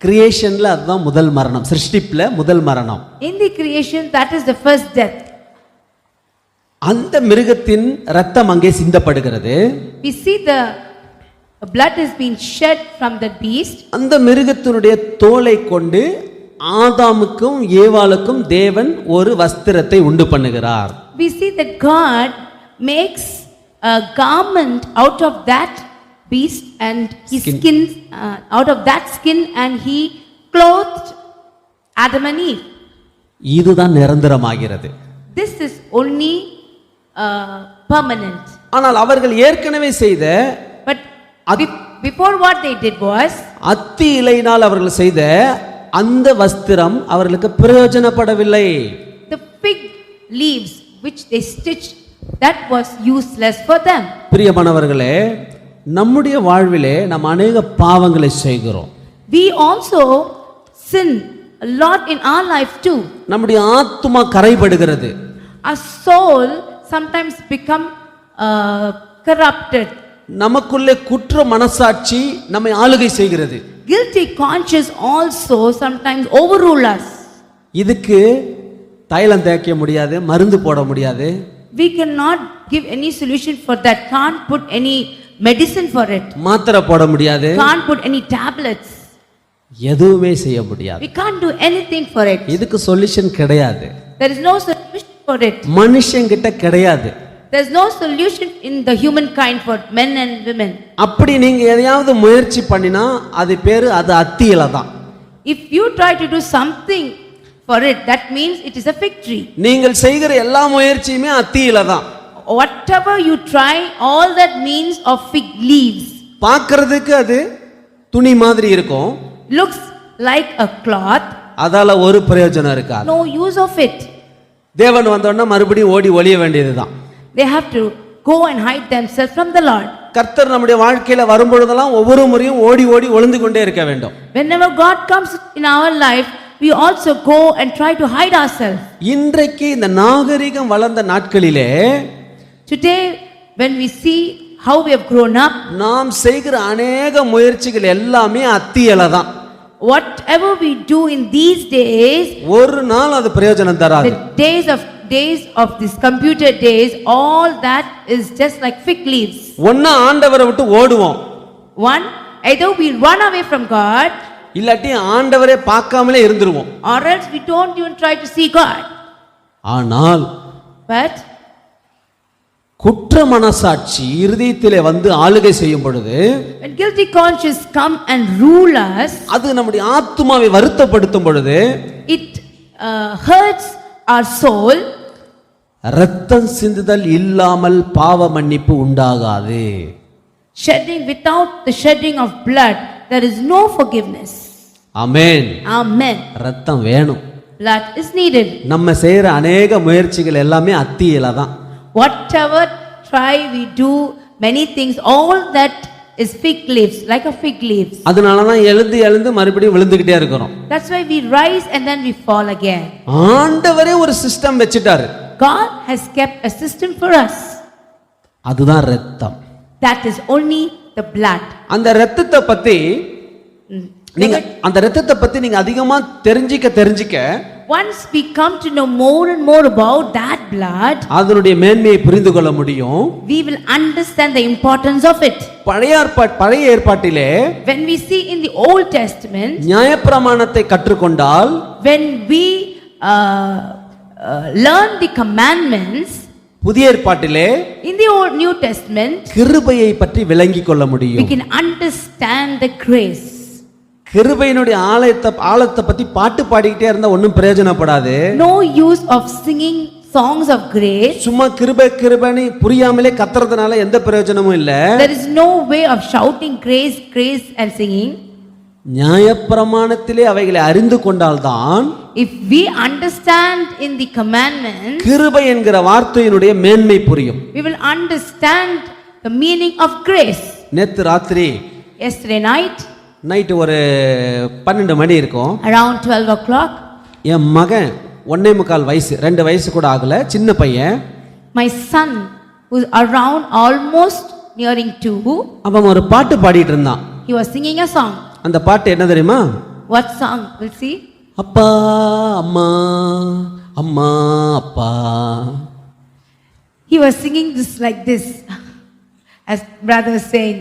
கிரியேஷன்ல அதுதான் முதல் மரணம், சிருஷ்டிப்புல முதல் மரணம். In the creation, that is the first death. அந்த மிருகத்தின் ரத்தம் அங்கே சிந்தப்படுகிறது. We see the blood has been shed from the beast. அந்த மிருகத்தினுடைய தோலை கொண்டு ஆதாமுக்கும் ஏவாளுக்கும் தேவன் ஒரு வஸ்திரத்தை உண்டு பண்ணுகிறார். We see that God makes a garment out of that beast and his skin, out of that skin, and he clothed Adam and Eve. இதுதான் நிரந்தரமாகிறது. This is only permanent. ஆனால் அவர்கள் ஏற்கனவே செய்த But before what they did was, அத்தி இலையினால் அவர்கள் செய்த அந்த வஸ்திரம் அவர்களுக்கு பிரயோஜனப்படவில்லை. the fig leaves which they stitched, that was useless for them. பிரியமானவர்களே, நம்முடைய வாழ்விலே நாம் அநேக பாவங்களை செய்கிறோம். We also sin a lot in our life too. நம்முடைய ஆத்துமா கரைபடுகிறது. Our soul sometimes become corrupted. நமக்குள்ளே குற்ற மனசாட்சி நம்மை ஆளுகை செய்கிறது. Guilty conscience also sometimes overrule us. இதுக்கு தைலம் தேய்க்க முடியாது, மருந்து போட முடியாது. We cannot give any solution for that. Can't put any medicine for it. மாத்திரை போட முடியாது. Can't put any tablets. எதுவுமே செய்ய முடியாது. We can't do anything for it. இதுக்கு சொல்யூஷன் கிடையாது. There is no solution for it. மனுஷங்கிட்ட கிடையாது. There is no solution in the humankind for men and women. அப்படி நீங்க எதையாவது முயற்சி பண்ணினா அது பேரு அது அத்தி இலை தான். If you try to do something for it, that means it is a fig tree. நீங்கள் செய்கிற எல்லா முயற்சியுமே அத்தி இலை தான். Whatever you try, all that means of fig leaves. பார்க்கிறதுக்கு அது துணி மாதிரி இருக்கும். Looks like a cloth. அதால ஒரு பிரயோஜனம் இருக்காது. No use of it. தேவன் வந்தோன்னா மறுபடியும் ஓடி ஒளிய வேண்டியதுதான். They have to go and hide themselves from the Lord. கர்த்தர் நம்முடைய வாழ்க்கையில வரும்பொழுதெல்லாம் ஒவ்வொரு முறையும் ஓடி ஓடி ஒளிந்து கொண்டே இருக்க வேண்டும். Whenever God comes in our life, we also go and try to hide ourselves. இன்றைக்கு இந்த நாகரிகம் வளர்ந்த நாட்களிலே Today, when we see how we have grown up, நாம் செய்கிற அநேக முயற்சிகள் எல்லாமே அத்தி இலை தான். whatever we do in these days, ஒரு நாள் அது பிரயோஜனம் தராது. the days of this computer days, all that is just like fig leaves. ஒண்ணா ஆண்டவரை விட்டு ஓடுவோம். One, either we run away from God, இல்லாட்டி ஆண்டவரே பார்க்காமலே இருந்துருவோம். or else we don't even try to see God. ஆனால் But குற்ற மனசாட்சி இருதயத்திலே வந்து ஆளுகை செய்யும் பொழுது, when guilty conscience come and rule us, அது நம்முடைய ஆத்துமாவை வருத்தப்படுத்தும் பொழுது, it hurts our soul. இரத்தம் சிந்துதல் இல்லாமல் பாவ மன்னிப்பு உண்டாகாது. Shedding, without the shedding of blood, there is no forgiveness. Amen. Amen. இரத்தம் வேணும். Blood is needed. நம்ம செய்யற அநேக முயற்சிகள் எல்லாமே அத்தி இலை தான். Whatever try we do, many things, all that is fig leaves, like a fig leaves. அதனால தான் எழுந்து எழுந்து மறுபடியும் விழுந்துகிட்டே இருக்கிறோம். That's why we rise and then we fall again. ஆண்டவரே ஒரு சிஸ்டம் வச்சிட்டாரு. God has kept a system for us. அதுதான் இரத்தம். That is only the blood. அந்த இரத்தத்தை பத்தி நீங்க அதிகமா தெரிஞ்சிக்க once we come to know more and more about that blood, அதனுடைய மேன்மையை புரிந்து கொள்ள முடியும். we will understand the importance of it. பழைய ஏற்பாட்டிலே When we see in the Old Testament, நியாயப்பிரமாணத்தை கற்றுக்கொண்டால், when we learn the commandments, புதிய ஏற்பாட்டிலே in the Old New Testament, கிருபையை பற்றி விளங்கிக் கொள்ள we முடியும். can understand the grace. கிருபையினுடைய ஆழத்தை பத்தி பாட்டு பாடிக்கிட்டே இருந்தா ஒன்றும் பிரயோஜனப்படாது. No use of singing songs of grace. சும்மா கிருபைன்னு புரியாமலே கத்துறதுனால எந்த பிரயோஜனமும் இல்ல. There is no way of shouting grace, grace and singing. நியாயப்பிரமாணத்திலே அவைகளை அறிந்து கொண்டால்தான், If we understand in the commandments, கிருபை என்கிற வார்த்தையினுடைய மேன்மை புரியும். we will understand the meaning of grace. நேத்து ராத்திரி Yesterday நைட்டு ஒரு 12 மணி இருக்கும். around 12 o'clock, என் மகன் 1.25 வயசு, 2 வயசு கூட ஆகல, சின்ன பையன், my son who's around almost nearing 2, அவன் ஒரு பாட்டு பாடிட்டு இருந்தான். he was singing a song. அந்த பாட்டு என்ன தெரியுமா? What song? We'll see. அப்பா அம்மா அம்மா அப்பா. He was singing this like this, as brother was saying,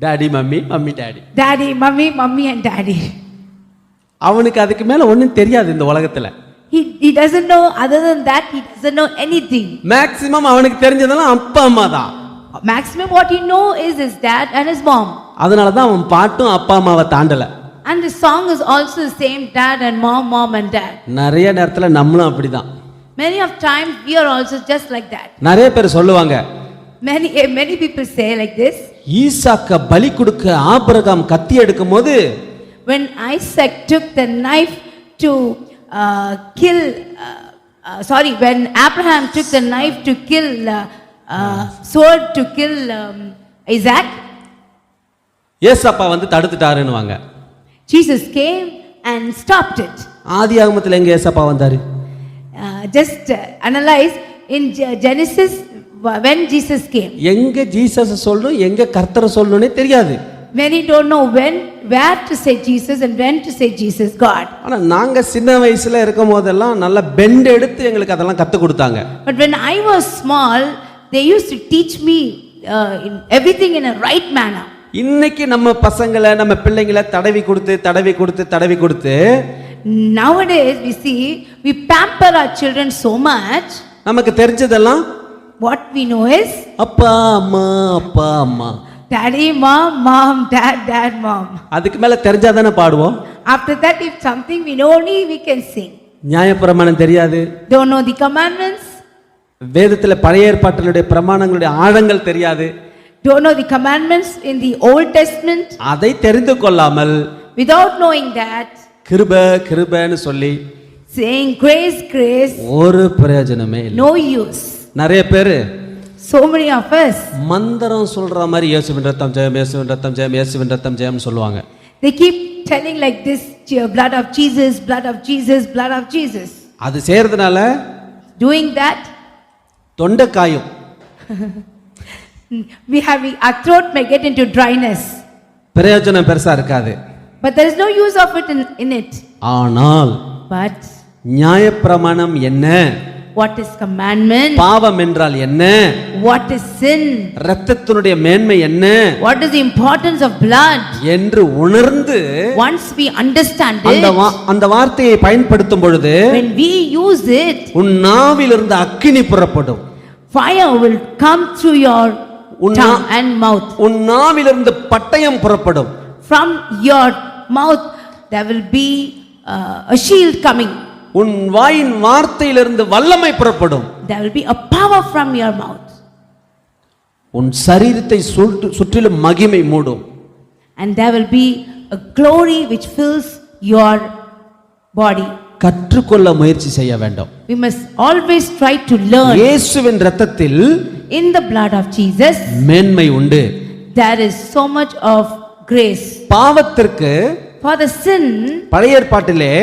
daddy mummy, mummy daddy. Daddy, mummy and daddy. அவனுக்கு அதுக்கு மேல ஒண்ணும் தெரியாது இந்த உலகத்துல. He doesn't know, other than that, he doesn't know anything. Maximum அவனுக்கு தெரிஞ்சதெல்லாம் அப்பா அம்மா தான். Maximum what he know is his dad and his mom. அதனால தான் அவன் பாட்டும் அப்பா அம்மாவை தாண்டல. And the song is also the same, dad and mom and dad. நிறைய நேரத்துல நம்மளும் அப்படிதான். Many of times we are also just like that. நிறைய பேர் சொல்லுவாங்க, Many people say like this. ஈசாக்க பலி கொடுக்க ஆபிரகாம் கத்தி எடுக்கும்போது, When Isaac took the knife to kill, when Abraham took the knife to kill, sword to kill Isaac, ஏசப்பா வந்து தடுத்துட்டாருன்னுவாங்க. Jesus came and stopped it. ஆதியாகமத்துல எங்க ஏசப்பா வந்தாரு? Just analyze in Genesis when Jesus came. எங்க ஜீசஸ் சொல்லணும், எங்க கர்த்தரை சொல்லணும்னே தெரியாது. Many don't know where to say Jesus and when to say Jesus God. ஆனா நாங்க சின்ன வயசுல இருக்கும் போதெல்லாம் நல்ல பெண்ட் எடுத்து எங்களுக்கு அதெல்லாம் கத்து கொடுத்தாங்க. But when I was small, they used to teach me in everything in a right manner. இன்னைக்கு நம்ம பசங்களை நம்ம பிள்ளைங்களை தடவி கொடுத்து Nowadays we see we pamper our children so much. நமக்கு தெரிஞ்சதெல்லாம் What we know is அப்பா அம்மா, daddy, mom, dad, mom. அதுக்கு மேல தெரிஞ்சாதானே பாடுவோம். After that, if something we know only, we can sing. நியாயப்பிரமாணம் தெரியாது, Don't know the commandments. வேதத்துல பழைய ஏற்பாட்டினுடைய பிரமாணங்களுடைய ஆழங்கள் தெரியாது. Don't know the commandments in the Old Testament. அதை தெரிந்து கொள்ளாமல் Without knowing that, கிருபைன்னு சொல்லி saying grace, ஒரு பிரயோஜனமே இல்லை. no use. நிறைய பேரு So many of us, மந்திரம் சொல்ற மாதிரி இயேசுவின் ரத்தம் ஜெயம், இயேசுவின் ரத்தம் ஜெயம், இயேசுவின் ரத்தம் ஜெயம்னு சொல்லுவாங்க. they keep telling like this, blood of Jesus, blood of Jesus, blood of Jesus. அது செய்யறதுனால Doing that, தொண்டை காயும். our throat may get into dryness. பிரயோஜனம் பெருசா இருக்காது. But there is no use of it in it. ஆனால் But நியாயப்பிரமாணம் என்ன, what is commandment, பாவம் என்றால் என்ன, what is sin, இரத்தத்தினுடைய மேன்மை என்ன, what is the importance of blood, என்று உணர்ந்து once we understand it, அந்த வார்த்தையை பயன்படுத்தும் பொழுது when we use it, உன் நாவிலிருந்து அக்கினி புறப்படும். fire will come through your tongue and mouth. உன் நாவிலிருந்து பட்டயம் புறப்படும். From your mouth there will be a shield coming. உன் வாயின் வார்த்தையிலிருந்து வல்லமை புறப்படும். There will be a power from your mouth. உன் சரீரத்தை சுற்றிலும் மகிமை மூடும். And there will be a glory which fills your body. கற்றுக்கொள்ள முயற்சி செய்ய வேண்டும். We must always try to learn. இயேசுவின் இரத்தத்தில் In the blood of Jesus மேன்மை உண்டு. there is so much of grace. பாவத்திற்கு For the sin பழைய ஏற்பாட்டிலே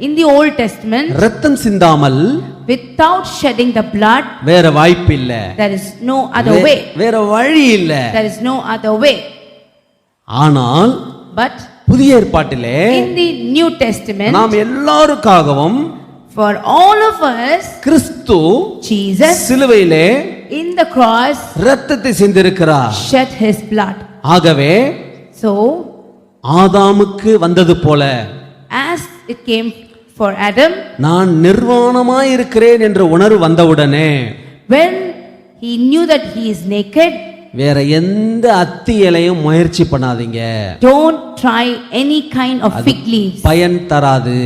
in the Old Testament, இரத்தம் சிந்தாமல் without shedding the blood, வேற வாய்ப்பு இல்ல. there is no other way. வேற வழி இல்ல. There is no other way. ஆனால் But புதிய ஏற்பாட்டிலே in the New Testament, நாம் எல்லாருக்காகவும் for all of us, Kristu Jesus சிலுவையிலே in the cross இரத்தத்தை சிந்திருக்கிறார். shed his blood. ஆகவே So ஆதாமுக்கு வந்தது போல as it came for Adam, நான் நிர்வாணமாய் இருக்கிறேன் என்ற உணர்வு வந்தவுடனே when he knew that he is naked, வேற எந்த அத்தி இலையும் முயற்சி பண்ணாதீங்க. don't try any kind of fig leaves. பயன் தராது.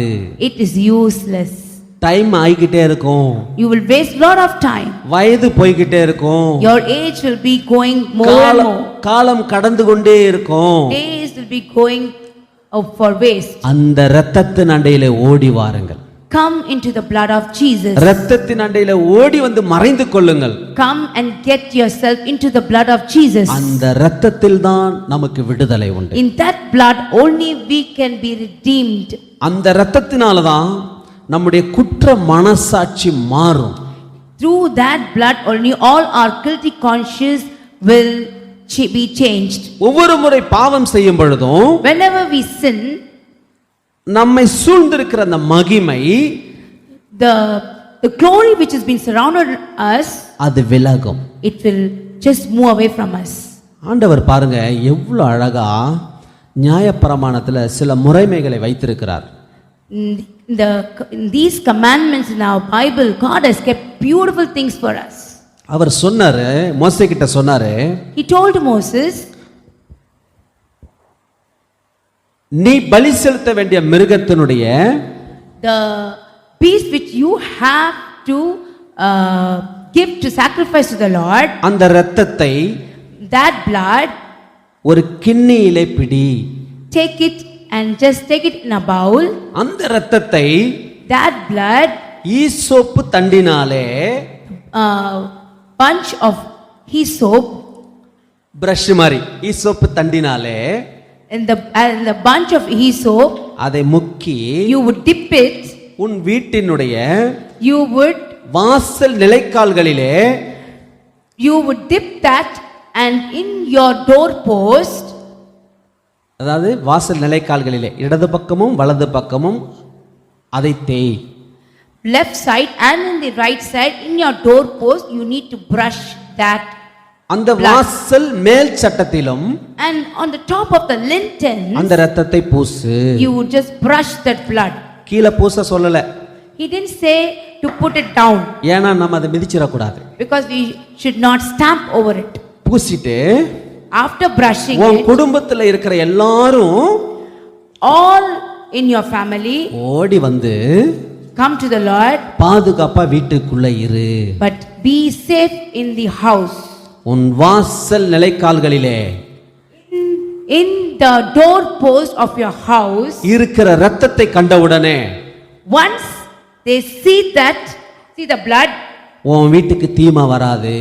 It is useless. டைம் ஆகிக்கிட்டே இருக்கும். You will waste lot of time. வயது போய்கிட்டே இருக்கும். Your age will be going more and more. காலம் கடந்து கொண்டே இருக்கும். Days will be going for waste. அந்த இரத்தத்தின் அண்டையிலே ஓடி வாருங்கள். Come into the blood of Jesus. இரத்தத்தின் அண்டையிலே ஓடி வந்து மறைந்து கொள்ளுங்கள். Come and get yourself into the blood of Jesus. அந்த இரத்தத்தில் தான் நமக்கு விடுதலை உண்டு. In that blood only we can be redeemed. அந்த இரத்தத்தினால தான் நம்முடைய குற்ற மனசாட்சி மாறும். Through that blood only all our guilty conscience will be changed. ஒவ்வொரு முறை பாவம் செய்யும் பொழுதும் Whenever we sin, நம்மை சூழ்ந்திருக்கிற அந்த மகிமை, the glory which has been surrounded us, அது விலகும். it will just move away from us. ஆண்டவர் பாருங்க எவ்வளோ அழகா நியாயப்பிரமாணத்தில் சில முறைமைகளை வைத்திருக்கிறார். In these commandments in our Bible, God has kept beautiful things for us. அவர் சொன்னாரு, மோசே கிட்ட சொன்னாரு, He told Moses, நீ பலி செலுத்த வேண்டிய மிருகத்தினுடைய the beast which you have to give to sacrifice to the Lord, அந்த இரத்தத்தை that blood, ஒரு கிண்ணியிலே பிடி. take it and just take it in a bowl. அந்த இரத்தத்தை That blood, ஈசோப்பு தண்டினாலே bunch of hyssop, brush மாதிரி ஈசோப்பு தண்டினாலே in the bunch of hyssop, அதை முக்கி you would dip it, உன் வீட்டினுடைய you would வாசல் நிலைக்கால்களிலே dip that, and in your doorpost, அதாவது வாசல் நிலைக்கால்களிலே இடது பக்கமும் வலது பக்கமும் அதை தேய். left side and in the right side, in your doorpost, you need to brush that. அந்த வாசல் மேல் சட்டத்திலும் And on the top of the lintel, அந்த இரத்தத்தை பூசு. you would just brush that blood. கீழே பூச சொல்லல, He didn't say to put it down, ஏன்னா நம்ம அதை மிதிச்சிடக்கூடாது. because we should not stamp over it. பூசிட்டு After brushing உன் it, குடும்பத்துல இருக்கிற எல்லாரும் all in your family ஓடி வந்து come to the Lord, பாதுகாப்பா வீட்டுக்குள்ள இரு. but be safe in the house. உன் வாசல் நிலைக்கால்களிலே In the doorpost of your house, இருக்கிற இரத்தத்தை கண்டவுடனே once they see the blood, உன் வீட்டுக்கு தீமை வராது,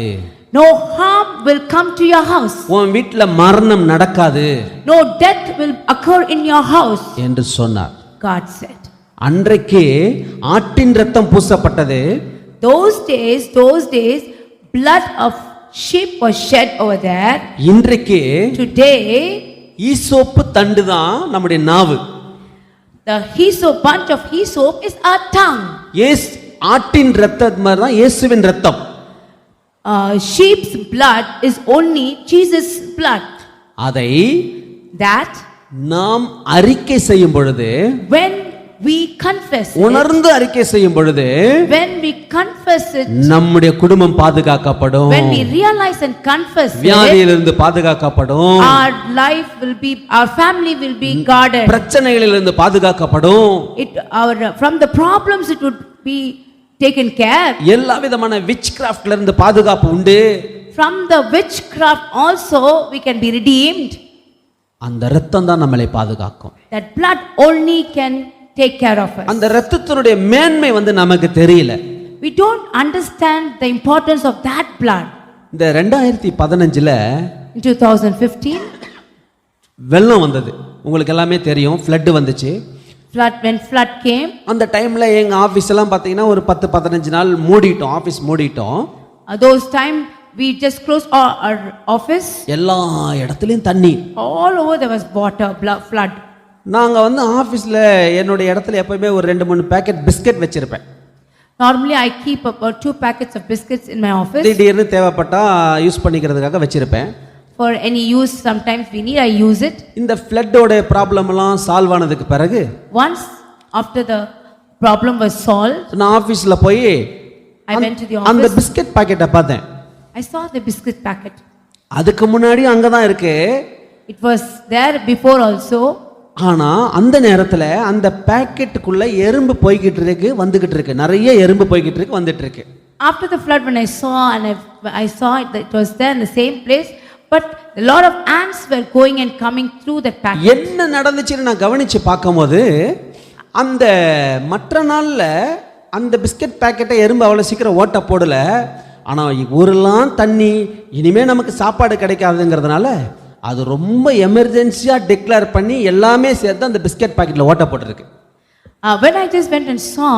no harm will come to your house, உன் வீட்டுல மரணம் நடக்காது no death will occur in your house, என்று சொன்னார். God said. அன்றைக்கு ஆட்டின் ரத்தம் பூசப்பட்டது. Those days, blood of sheep was shed over there. இன்றைக்கு Today, ஈசோப்பு தண்டு தான் நம்முடைய நாவு. the hyssop, bunch of hyssop is our tongue. ஆட்டின் ரத்தம் மாதிரி தான் இயேசுவின் ரத்தம். Sheep's blood is only Jesus' blood. அதை That நாம் அறிக்கை செய்யும் பொழுது, when we confess it, உணர்ந்து அறிக்கை செய்யும் பொழுது, when we confess it, நம்முடைய குடும்பம் பாதுகாக்கப்படும், when we realize and confess it, வியாதியிலிருந்து பாதுகாக்கப்படும், our family will be guarded. பிரச்சனைகளிலிருந்து பாதுகாக்கப்படும், From the problems it would be taken care. எல்லா விதமான விச் கிராஃப்ட்ல இருந்து பாதுகாப்பு உண்டு. From the witchcraft also we can be redeemed. அந்த இரத்தம் தான் நம்மளை பாதுகாக்கும். That blood only can take care of us. அந்த இரத்தத்தினுடைய மேன்மை நமக்கு தெரியல. We don't understand the importance of that blood. இந்த 2015ல In 2015, வெள்ளம் வந்தது. உங்களுக்கு எல்லாமே தெரியும், ஃப்ளட் வந்துச்சு. when flood came, அந்த டைம்ல எங்க ஆபீஸ் எல்லாம் பாத்தீங்கன்னா ஒரு 10-15 நாள் மூடிட்டோம், office மூடிட்டோம். those time we just closed our office. எல்லா இடத்துலயும் தண்ணி. All over there was water, flood. நாங்க ஆபீஸ்ல என்னோட இடத்துல எப்பவுமே ஒரு 2-3 பாக்கெட் பிஸ்கட் வச்சிருப்பேன். Normally I keep about 2 packets of biscuits in my office. திடீர்னு தேவைப்பட்டா யூஸ் பண்ணிக்கிறதுக்காக வச்சிருப்பேன். For any use, sometimes we need, I use it. இந்த ஃப்ளட்டோட ப்ராப்ளம் எல்லாம் சால்வ் ஆனதுக்கு பிறகு, Once after the problem was solved, நான் ஆபீஸ்ல போய் I went to the அந்த office. பிஸ்கட் பாக்கெட்டை பார்த்தேன். I saw the biscuit packet. அதுக்கு முன்னாடி அங்கதான் இருக்கு. It was there before also. ஆனா அந்த நேரத்துல அந்த பாக்கெட்டுக்குள்ள எறும்பு போய்கிட்டு இருக்கு, வந்துகிட்டு இருக்கு, நிறைய எறும்பு போய்கிட்டு இருக்கு, வந்துட்டு இருக்கு. After the flood, when I saw I saw it, that it was there in the same place, but a lot of ants were going and coming through that packet. என்ன நடந்துச்சுன்னு நான் கவனிச்சு பார்க்கும்போது, அந்த மற்ற நாள்ல அந்த பிஸ்கட் பாக்கெட்டை எறும்பு அவ்வளவு சீக்கிரம் ஓட்ட போடல. ஆனா ஊரெல்லாம் தண்ணி, இனிமே நமக்கு சாப்பாடு கிடைக்காதுங்கிறதுனால அது ரொம்ப எமர்ஜென்சியா டிக்ளேர் பண்ணி எல்லாமே சேர்த்து அந்த பிஸ்கட் பாக்கெட்ல ஓட்ட போட்டுருக்கு. When I just went and saw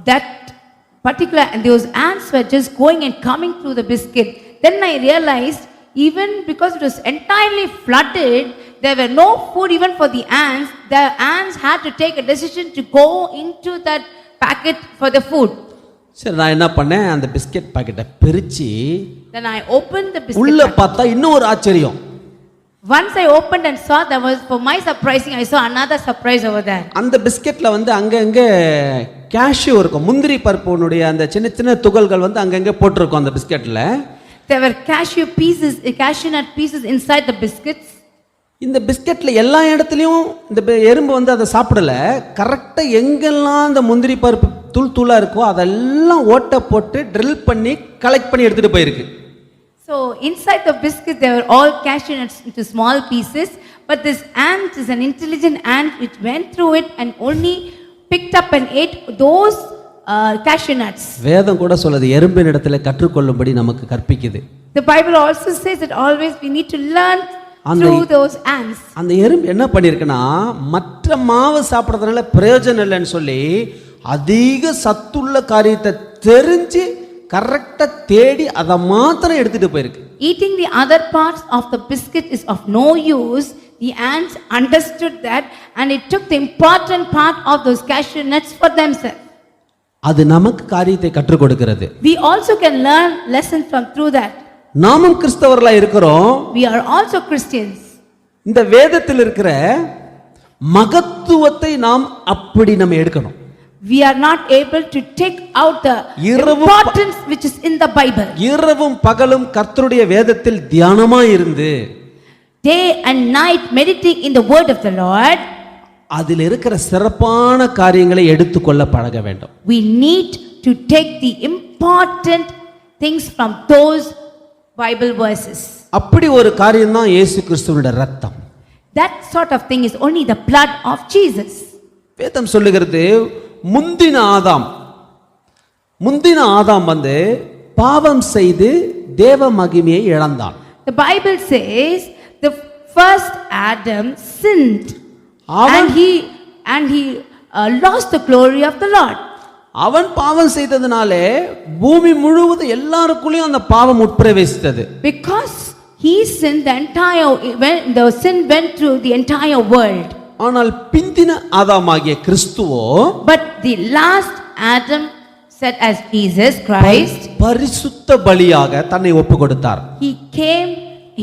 that particular, and those ants were just going and coming through the biscuit, then I realized, even because it was entirely flooded, there were no food even for the ants. The ants had to take a decision to go into that packet for the food. சரி நான் என்ன பண்ணேன், அந்த பிஸ்கெட் பாக்கெட்டை பிரிச்சு Then I opened the biscuit உள்ள packet. பார்த்தா இன்னும் ஒரு ஆச்சரியம். Once I opened and saw, there was, for my surprising, I saw another surprise over there. அந்த பிஸ்கெட்ல வந்து அங்கங்க கேஷ்யூ இருக்கும், முந்திரி பருப்புனுடைய அந்த சின்ன சின்ன துகள்கள் வந்து அங்கங்க போட்டிருக்கும் அந்த பிஸ்கெட்ல. There were cashew nut pieces inside the biscuits. இந்த பிஸ்கெட்ல எல்லா இடத்துலையும் இந்த எறும்பு வந்து அதை சாப்பிடல. கரெக்டாக எங்கெல்லாம் இந்த முந்திரி பருப்பு தூள் தூளாக இருக்கோ அதெல்லாம் ஓட்டை போட்டு ட்ரில் பண்ணி கலெக்ட் பண்ணி எடுத்துகிட்டு போயிருக்கு. So inside the biscuit there were all cashew nuts into small pieces, but this ant is an intelligent ant which went through it and only picked up and ate those cashew nuts. வேதம் கூட சொல்லுது, எறும்பின் இடத்துல கற்றுக்கொள்ளும்படி நமக்கு கற்பிக்குது. The Bible also says that always we need to learn through those ants. அந்த எறும்பு என்ன பண்ணியிருக்குன்னா, மற்ற மாவு சாப்பிட்றதுனால பிரயோஜனம் இல்லைன்னு சொல்லி அதிக சத்துள்ள காரியத்தை தெரிஞ்சு கரெக்டாக தேடி அதை மாத்திரம் எடுத்துட்டு போயிருக்கு. Eating the other parts of the biscuit is of no use. The ants understood that and it took the important part of those cashew nuts for themselves. அது நமக்கு காரியத்தை கற்றுக் கொடுக்கிறது. We also can learn lessons from through that. நாமும் கிறிஸ்தவர்களா இருக்கிறோம். We are also Christians. இந்த வேதத்தில் இருக்கிற மகத்துவத்தை நாம் அப்படி நம்ம எடுக்கணும். We are not able to take out the importance which is in the Bible. இரவும் பகலும் கர்த்தருடைய வேதத்தில் தியானமாய் இருந்து day and night meditating in the word of the Lord. அதில் இருக்கிற சிறப்பான காரியங்களை எடுத்துக்கொள்ள பழக வேண்டும். We need to take the important things from those Bible verses. அப்படி ஒரு காரியம் தான் இயேசு கிறிஸ்துவினுடைய ரத்தம். That sort of thing is only the blood of Jesus. வேதம் சொல்லுகிறது, முந்தின ஆதாம் வந்து பாவம் செய்து தேவ மகிமையை இழந்தான். The Bible says the first Adam sinned and he lost the glory of the Lord. அவன் பாவம் செய்ததனாலே பூமி முழுவதும் எல்லாருக்குள்ளேயும் அந்த பாவம் உட்பிரவேசித்தது. Because he sinned, the sin went through the entire world. ஆனால் பிந்தின ஆதாமாகிய கிறிஸ்துவோ, but the last Adam, said as Jesus Christ, பரிசுத்த பலியாக தன்னை ஒப்பு கொடுத்தார். He came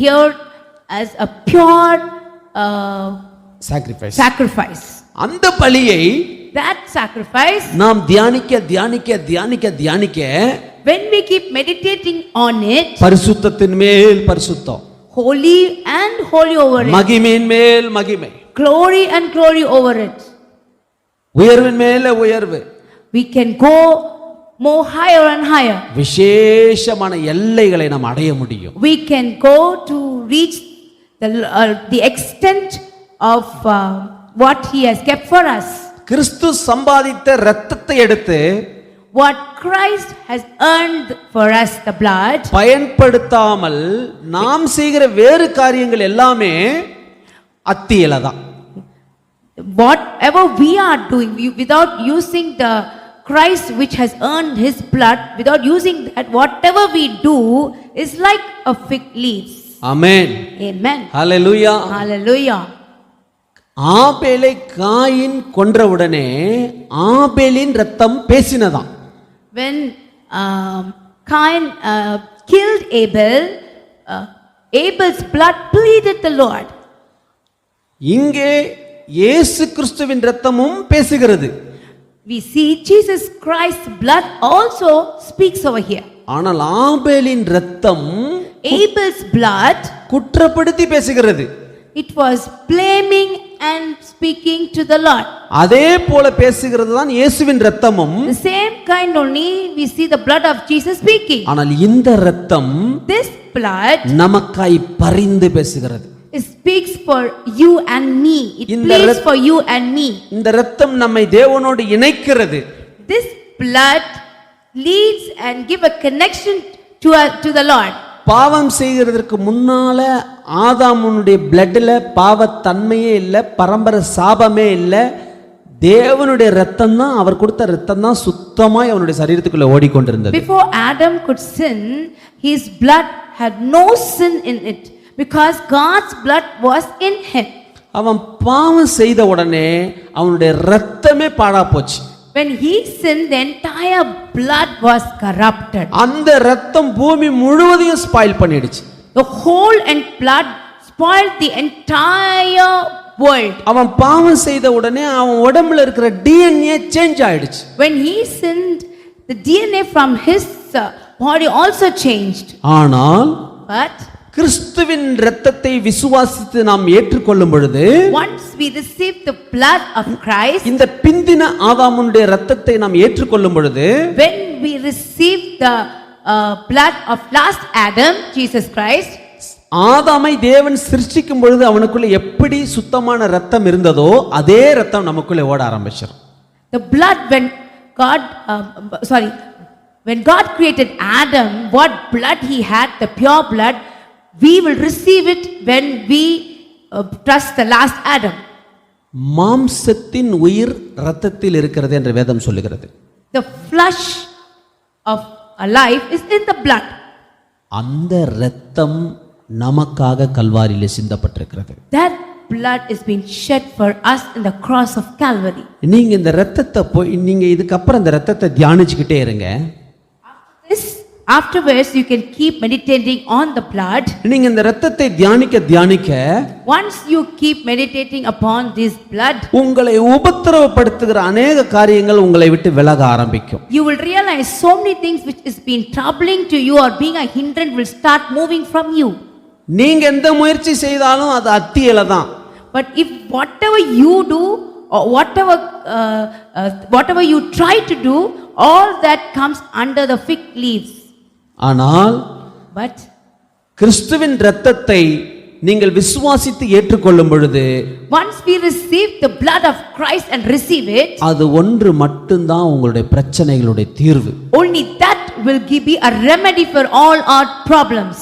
here as a pure sacrifice. அந்த பலியை, that sacrifice, நாம் தியானிக்க when we keep meditating on it, பரிசுத்தத்தின் மேல் பரிசுத்தம், holy and holy over it, மகிமையின் மேல் மகிமை, glory and glory over it, உயர்வின் மேல உயர்வு, we can go more higher and higher. விசேஷமான எல்லைகளை நாம் அடைய முடியும். We can go to reach the extent of what he has kept for us. கிறிஸ்து சம்பாதித்த இரத்தத்தை எடுத்து, what Christ has earned for us, the blood, பயன்படுத்தாமல் நாம் செய்கிற வேறு காரியங்கள் எல்லாமே அத்தியலதான். whatever we are doing, without using the Christ which has earned his blood, without using that, whatever we do is like a fig leaves. Amen. Amen. Hallelujah. Hallelujah. ஆபேலை காயின் கொன்றவுடனே ஆபேலின் ரத்தம் பேசினதாம். When Cain killed Abel, Abel's blood pleaded the Lord. இங்கே இயேசு கிறிஸ்துவின் ரத்தமும் பேசுகிறது. We see Jesus Christ's blood also speaks over here. ஆனால் ஆபேலின் ரத்தம், Abel's blood, குற்றப்படுத்தி பேசுகிறது. it was blaming and speaking to the Lord. அதே போல பேசுகிறது தான் இயேசுவின் ரத்தமும். The same kind only we see the blood of Jesus speaking. ஆனால் இந்த ரத்தம், this blood, நமக்காய் பரிந்து பேசுகிறது. it speaks for you and me. It pleads for you and me. இந்த ரத்தம் நம்மை தேவனோடு இணைக்கிறது. This blood leads and give a connection to the Lord. பாவம் செய்கிறதற்கு முன்னால ஆதாமுடைய பிளட்ல பாவத்தன்மையே இல்லை, பரம்பரை சாபமே இல்லை. தேவனுடைய ரத்தம் தான், அவர் கொடுத்த ரத்தம் தான் சுத்தமாய் அவனுடைய சரீரத்துக்குள்ள ஓடிக்கொண்டிருந்தது. Before Adam could sin, his blood had no sin in it, because God's blood was in him. அவன் பாவம் செய்த உடனே அவனுடைய ரத்தமே பாழா போச்சு. When he sinned, the entire blood was corrupted. அந்த ரத்தம் பூமி முழுவதையும் ஸ்பாயில் பண்ணிடுச்சு. The whole and blood spoiled the entire world. அவன் பாவம் செய்த உடனே அவன் உடம்புல இருக்கிற DNA சேஞ்ச் ஆயிடுச்சு. When he sinned, the DNA from his body also changed. ஆனால் But கிறிஸ்துவின் இரத்தத்தை விசுவாசித்து நாம் ஏற்றுக்கொள்ளும் பொழுது, once we receive the blood of Christ, இந்த பிந்தின ஆதாமுடைய இரத்தத்தை நாம் ஏற்றுக்கொள்ளும் பொழுது, when we receive the blood of last Adam, Jesus Christ, ஆதாமை தேவன் சிருஷ்டிக்கும் பொழுது அவனுக்குள்ள எப்படி சுத்தமான இரத்தம் இருந்ததோ அதே இரத்தம் நமக்குள்ளே ஓட ஆரம்பிச்சிடும். the blood when God created Adam, what blood he had, the pure blood, we will receive it when we trust the last Adam. மாம்சத்தின் உயிர் இரத்தத்தில் இருக்கிறது என்று வேதம் சொல்லுகிறது. The flesh of a life is in the blood. அந்த இரத்தம் நமக்காக கல்வாரியிலே சிந்தப்பட்டிருக்கிறது. That blood is being shed for us in the cross of Calvary. நீங்க இந்த இரத்தத்தை போய் நீங்க இதுக்கு அப்புறம் இந்த இரத்தத்தை தியானிச்சுக்கிட்டே இருங்க. Afterwards you can keep meditating on the blood. நீங்க இந்த இரத்தத்தை தியானிக்க Once you keep meditating upon this blood, உங்களை உபத்திரவப்படுத்துகிற अनेक காரியங்கள் உங்களை விட்டு விலக ஆரம்பிக்கும். you will realize so many things which is been troubling to you or being a hindrance will start moving from you. நீங்க எந்த முயற்சி செய்தாலும் அது அத்தியில தான். But if whatever you do or whatever you try to do, all that comes under the fig leaves. ஆனால் But கிறிஸ்துவின் இரத்தத்தை நீங்கள் விசுவாசித்து ஏற்றுக்கொள்ளும் பொழுது, once we receive the blood of Christ and receive it, அது ஒன்று மட்டும்தான் உங்களுடைய பிரச்சனைகளுடைய தீர்வு. only that will be a remedy for all our problems.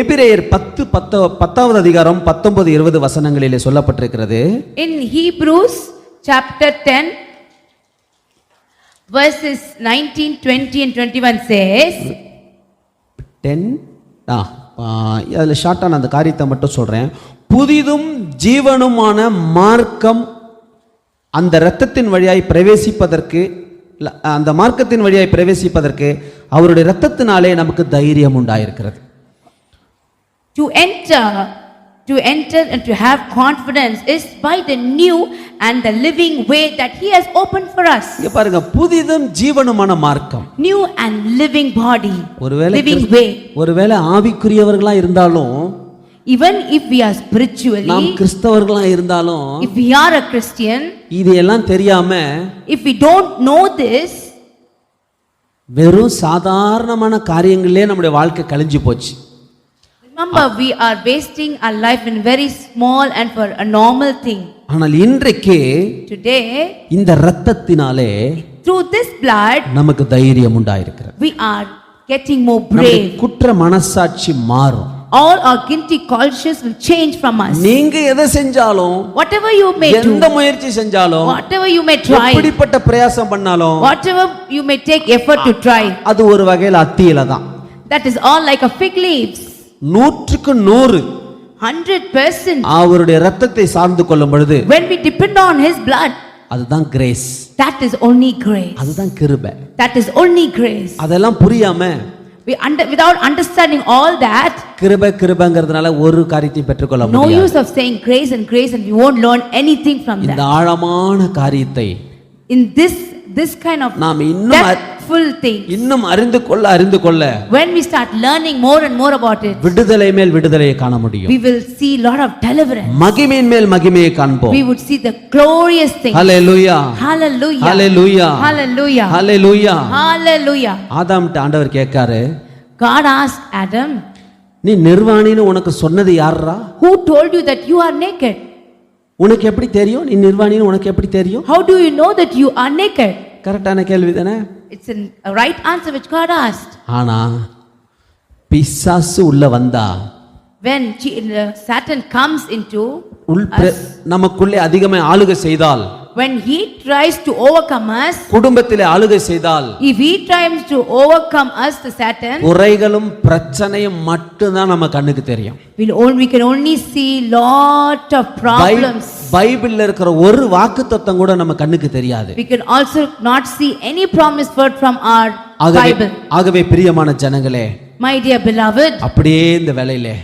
எபிரேயர் 10வது அதிகாரம் 19 20 வசனங்களிலே சொல்லப்பட்டிருக்கிறது. In Hebrews chapter 10 verses 19, 20 and 21 says, 10 அதில் ஷார்ட்டான அந்த காரியத்தை மட்டும் சொல்றேன். புதிதும் ஜீவனுமான மார்க்கம் அந்த இரத்தத்தின் வழியாய் பிரவேசிப்பதற்கு, அந்த மார்க்கத்தின் வழியாய் பிரவேசிப்பதற்கு அவருடைய இரத்தத்தினாலே நமக்கு தைரியம் உண்டாயிருக்கிறது. to enter and to have confidence is by the new and the living way that he has opened for us. இங்க பாருங்க, புதிதும் ஜீவனுமான மார்க்கம், New and living body, ஒருவேளை living way. ஒருவேளை ஆவிக்குரியவர்களா இருந்தாலும், Even if we are spiritually, நாம் கிறிஸ்தவர்களா இருந்தாலும், if we are a Christian, இதெல்லாம் தெரியாம if we don't know this, வெறும் சாதாரணமான காரியங்களே நம்முடைய வாழ்க்கை கழிஞ்சு போச்சு. remember we are wasting our life in very small and for a normal thing. ஆனால் இன்றைக்கு Today, இந்த இரத்தத்தினாலே through this blood, நமக்கு தைரியம் உண்டாயிருக்கிறது. we are getting more நம்முடைய brave. குற்ற மனசாட்சி மாறும். All our guilty conscience will change from us. நீங்க எதை செஞ்சாலும், Whatever you may do, எந்த முயற்சி செஞ்சாலும், whatever you may try, எப்படிப்பட்ட பிரயாசம் பண்ணாலும், whatever you may take effort to try, அது ஒரு வகையில் அத்தியில தான். that is all like a fig leaves. 100க்கு 100 100% அவருடைய இரத்தத்தை சார்ந்து கொள்ளும் பொழுது, when we depend on his blood, அதுதான் grace, that is only grace. அதுதான் கிருபை. That is only grace. அதெல்லாம் புரியாம Without understanding all that, கிருபைங்கிறதுனால ஒரு காரியத்தையும் பெற்றுக்கொள்ள no முடியாது. use of saying grace and grace and we won't learn anything from இந்த that. ஆழமான காரியத்தை In this kind of நாம் இன்னும் depthful thing, இன்னும் அறிந்து கொள்ள when we start learning more and more about it, விடுதலை மேல் விடுதலையை காண முடியும். we will see lot of deliverance. மகிமையின் மேல் மகிமையை காண்போம். We would see the glorious things. Hallelujah, Hallelujah. Hallelujah, Hallelujah. Hallelujah. Hallelujah. ஆதாம்ட்ட ஆண்டவர் கேட்காரு, God asked Adam, நீ நிர்வாணின்னு உனக்கு சொன்னது யாரா? who told you that you are naked? உனக்கு எப்படி தெரியும் நீ நிர்வாணின்னு உனக்கு எப்படி தெரியும்? How do you know that you are naked? கரெக்டான கேள்வி தானே? It's a right answer which God asked. ஆனா பிசாசு உள்ள வந்தா, When Satan comes into us, நமக்குள்ளே அதிகமாக ஆளுகை செய்தால், when he tries to overcome us, குடும்பத்திலே ஆளுகை செய்தால், if he tries to overcome us, the Satan, குறைகளும் பிரச்சனையும் மட்டும்தான் நம்ம கண்ணுக்கு தெரியும். we can only see lot of problems. பைபிள்ல இருக்கிற ஒரு வாக்குத்தத்தம் கூட நம்ம கண்ணுக்கு தெரியாது. We can also not see any promised word from our Bible. ஆகவே பிரியமான ஜனங்களே, My dear beloved, அப்படியே இந்த வேளையிலே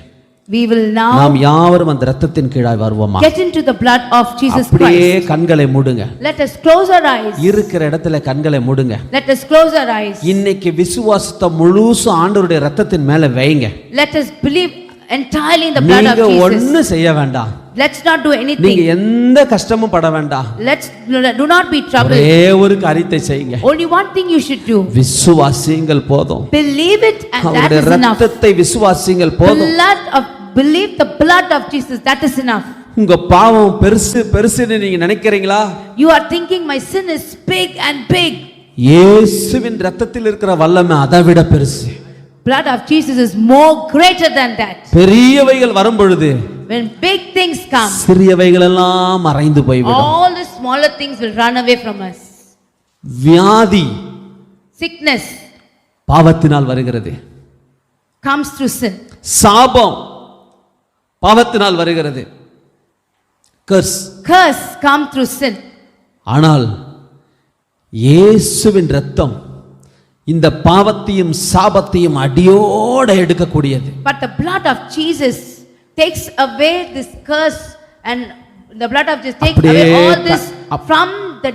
we will now நாம் யாவரும் அந்த இரத்தத்தின் கீழாய் வருவோமா? get into the blood of Jesus அப்படியே Christ. கண்களை மூடுங்க. Let us close our eyes. இருக்கிற இடத்துல கண்களை மூடுங்க. Let us close our eyes. இன்னைக்கு விசுவாசத்தை முழுசு ஆண்டவருடைய இரத்தத்தின் மேல வைங்க. Let us believe entirely in the blood of நீங்க Jesus. ஒண்ணு செய்ய வேண்டாம். Let's not do நீங்க anything. எந்த கஷ்டமும் பட வேண்டாம். Do not be troubled. ஒரே ஒரு காரியத்தை செய்யுங்க. Only one thing you should do. விசுவாசியுங்கள் போதும். Believe it and that அவருடைய is enough. இரத்தத்தை விசுவாசியுங்கள் போதும். Believe the blood of Jesus, that is enough. உங்க பாவம் பெருசு பெருசுன்னு நீங்க நினைக்கிறீங்களா? You are thinking my sin is big and big. இயேசுவின் இரத்தத்தில் இருக்கிற வல்லமை அதை விட பெருசு. Blood of Jesus is more greater than that. பெரியவைகள் வரும் பொழுது, when big things come, சிறியவைகள் எல்லாம் மறைந்து போய்விடும். all the smaller things will run away from us. வியாதி, sickness பாவத்தினால் வருகிறது. comes through sin. சாபம் பாவத்தினால் வருகிறது. curse come through sin. ஆனால் இயேசுவின் இரத்தம் இந்த பாவத்தையும் சாபத்தையும் அடியோட எடுக்கக்கூடியது. But the blood of Jesus takes away this curse, and the blood of Jesus takes away all this from the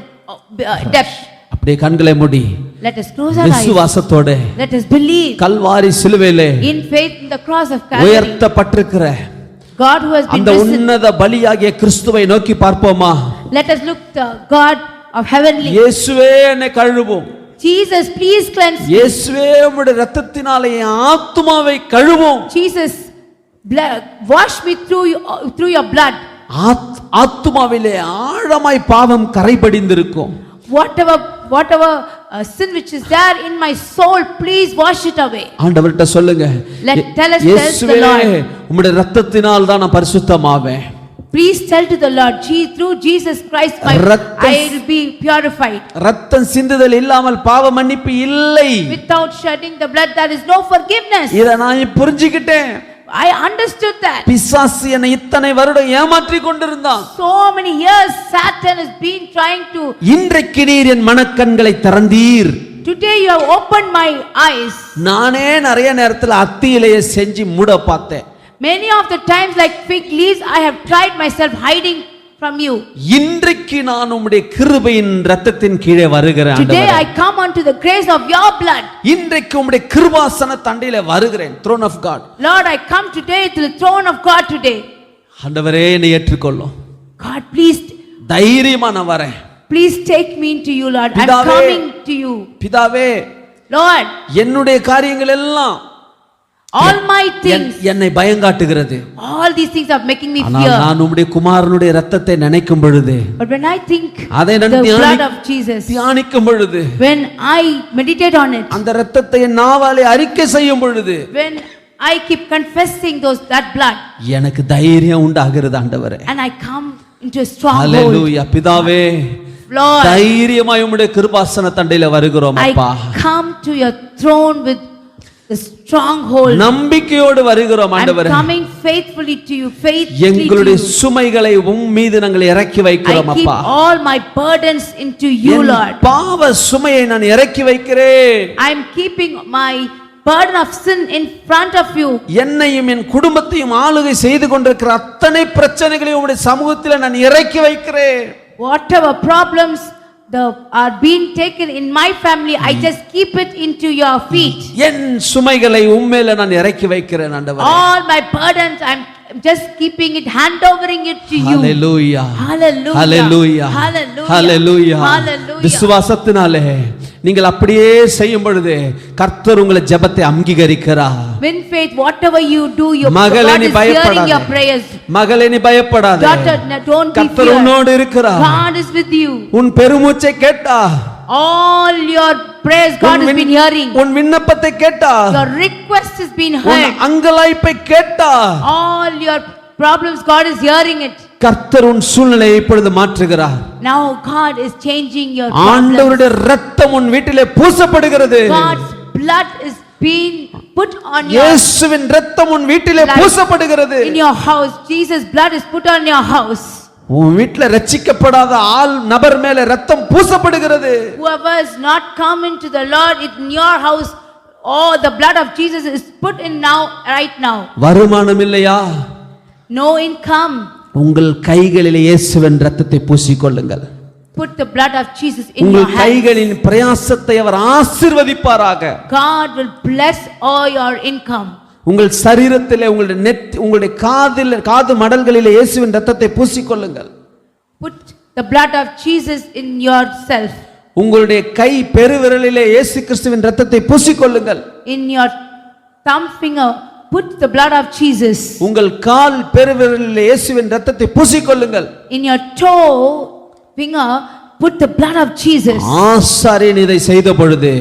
depth. அப்படியே கண்களை மூடி Let us close our eyes. விசுவாசத்தோட Let us believe கல்வாரி சிலுவையிலே in faith in the cross of Calvary. உயர்த்தப்பட்டிருக்கிற God who has been அந்த risen. உன்னத பலியாகிய கிறிஸ்துவை நோக்கி பார்ப்போமா? Let us look the God of heavenly. இயேசுவே என்னை கழுவும். Jesus, please cleanse me. இயேசுவே உம்முடைய இரத்தத்தினாலே என் ஆத்துமாவை கழுவும். Jesus, wash me through your blood. ஆத்துமாவிலே ஆழமாய் பாவம் கரைபடிந்திருக்கும். Whatever sin which is there in my soul, please wash it away. ஆண்டவர்ட்ட சொல்லுங்க, tell இயேசுவே the Lord, உம்முடைய இரத்தத்தினால் தான் நான் பரிசுத்தமாவேன். Please tell to the Lord, through Jesus Christ I will be purified. ரத்தம் சிந்துதல் இல்லாமல் பாவ மன்னிப்பு இல்லை. Without shedding the blood there is no forgiveness. இத நான் புரிஞ்சிக்கிட்டேன். I understood that. பிசாசு என்னை இத்தனை வருடம் ஏமாற்றி கொண்டிருந்தான். So many years Satan has been trying to. இன்றைக்கு நீர் என் மனக்கண்களை திறந்தீர். Today you have opened my eyes. நானே நிறைய நேரத்துல அத்தியிலேயே செஞ்சு மூட பார்த்தேன். Many of the times like fig leaves I have tried myself hiding from you. இன்றைக்கு நான் உம்முடைய கிருபையின் இரத்தத்தின் கீழே வருகிறேன் ஆண்டவரே. Today I come unto the grace of your blood. இன்றைக்கு உம்முடைய கிருபாசன தண்டையிலே வருகிறேன். throne of God. Lord, I come today to the throne of God today. ஆண்டவரே என்னை ஏற்றுக்கொள்ளும். God, please தைரியமா நான் வரேன். Please take me into you, Lord. I am coming to you. பிதாவே, Lord, என்னுடைய காரியங்கள் எல்லாம் all my things, என்னை பயங்காட்டுகிறது. all these things are making me ஆனால் fear. நான் உம்முடைய குமாரனுடைய இரத்தத்தை நினைக்கும் பொழுது, But when I think அதை நான் the blood of Jesus, தியானிக்கும் பொழுது, when I meditate on it, அந்த இரத்தத்தை என் நாவாலே அறிக்கை செய்யும் பொழுது, when I keep confessing that blood, எனக்கு தைரியம் உண்டாகிறது ஆண்டவரே. and I come into a stronghold. ஹalleluya. பிதாவே, Lord, தைரியமாய் உம்முடைய கிருபாசன தண்டையில வருகிறோம் அப்பா. I come to your throne with the stronghold. நம்பிக்கையோடு வருகிறோம் ஆண்டவரே. I'm coming faithfully to you, faithfully எங்களுடைய to you. சுமைகளை உம் மீது நாங்கள் இறக்கி வைக்கிறோம் I keep அப்பா. all my burdens into you, Lord. பாவ சுமையை நான் இறக்கி வைக்கிறேன். I'm keeping my burden of sin in front of you. என்னையும் என் குடும்பத்தையும் ஆளுகை செய்து கொண்டிருக்கிற அத்தனை பிரச்சனைகளையும் உம்முடைய சமூகத்தில் நான் இறக்கி வைக்கிறேன். Whatever problems are being taken in my family, I just keep it into your feet. என் சுமைகளை உம்மேல நான் இறக்கி வைக்கிறேன் ஆண்டவரே. All my burdens I'm just keeping it, handovering it to you. Hallelujah. Hallelujah. Hallelujah. Hallelujah. Hallelujah. Hallelujah. விசுவாசத்தினாலே நீங்கள் அப்படியே செய்யும் பொழுது கர்த்தர் உங்களை ஜெபத்தை அங்கீகரிக்கிறார். In faith, whatever you do, your God மகளே நீ is hearing பயப்படாதே. your prayers. மகளே நீ பயப்படாதே. Daughter, don't be கர்த்தர் உன்னோடு இருக்கிறார். God is with you. உன் பெருமூச்சை கேட்டார். All your prayers God has been hearing. உன் விண்ணப்பத்தை கேட்டார். Your request has been உன் heard. அங்கலாய்ப்பை கேட்டார். All your problems God is hearing it. கர்த்தர் உன் சூழ்நிலையை இப்பொழுது மாற்றுகிறார். Now God is changing your problems. ஆண்டவருடைய இரத்தம் உன் வீட்டிலே பூசப்படுகிறது. God's blood is being put on your இயேசுவின் இரத்தம் உன் வீட்டிலே பூசப்படுகிறது. in your house. Jesus' blood is put on your house. உன் வீட்டில ரட்சிக்கப்படாத நபர் மேல இரத்தம் பூசப்படுகிறது. Whoever is not come into the Lord in your house, oh, the blood of Jesus is put in now, right now. வருமானம் இல்லையா? No income. உங்கள் கைகளிலே இயேசுவின் இரத்தத்தை பூசிக்கொள்ளுங்கள். Put the blood of Jesus in your உங்கள் hands. கைகளின் பிரயாசத்தை அவர் ஆசீர்வதிப்பாராக. God will bless all your income. உங்கள் சரீரத்திலே உங்களுடைய காது மடல்களிலே இயேசுவின் இரத்தத்தை பூசிக்கொள்ளுங்கள். Put the blood of Jesus in yourself. உங்களுடைய கை பெருவிரலிலே இயேசு கிறிஸ்துவின் இரத்தத்தை பூசிக்கொள்ளுங்கள். In your thumb finger, put the blood of Jesus. உங்கள் கால் பெருவிரலிலே இயேசுவின் இரத்தத்தை பூசிக்கொள்ளுங்கள். In your toe finger, put the blood of Jesus. ஆசாரியன் இதை செய்த பொழுது,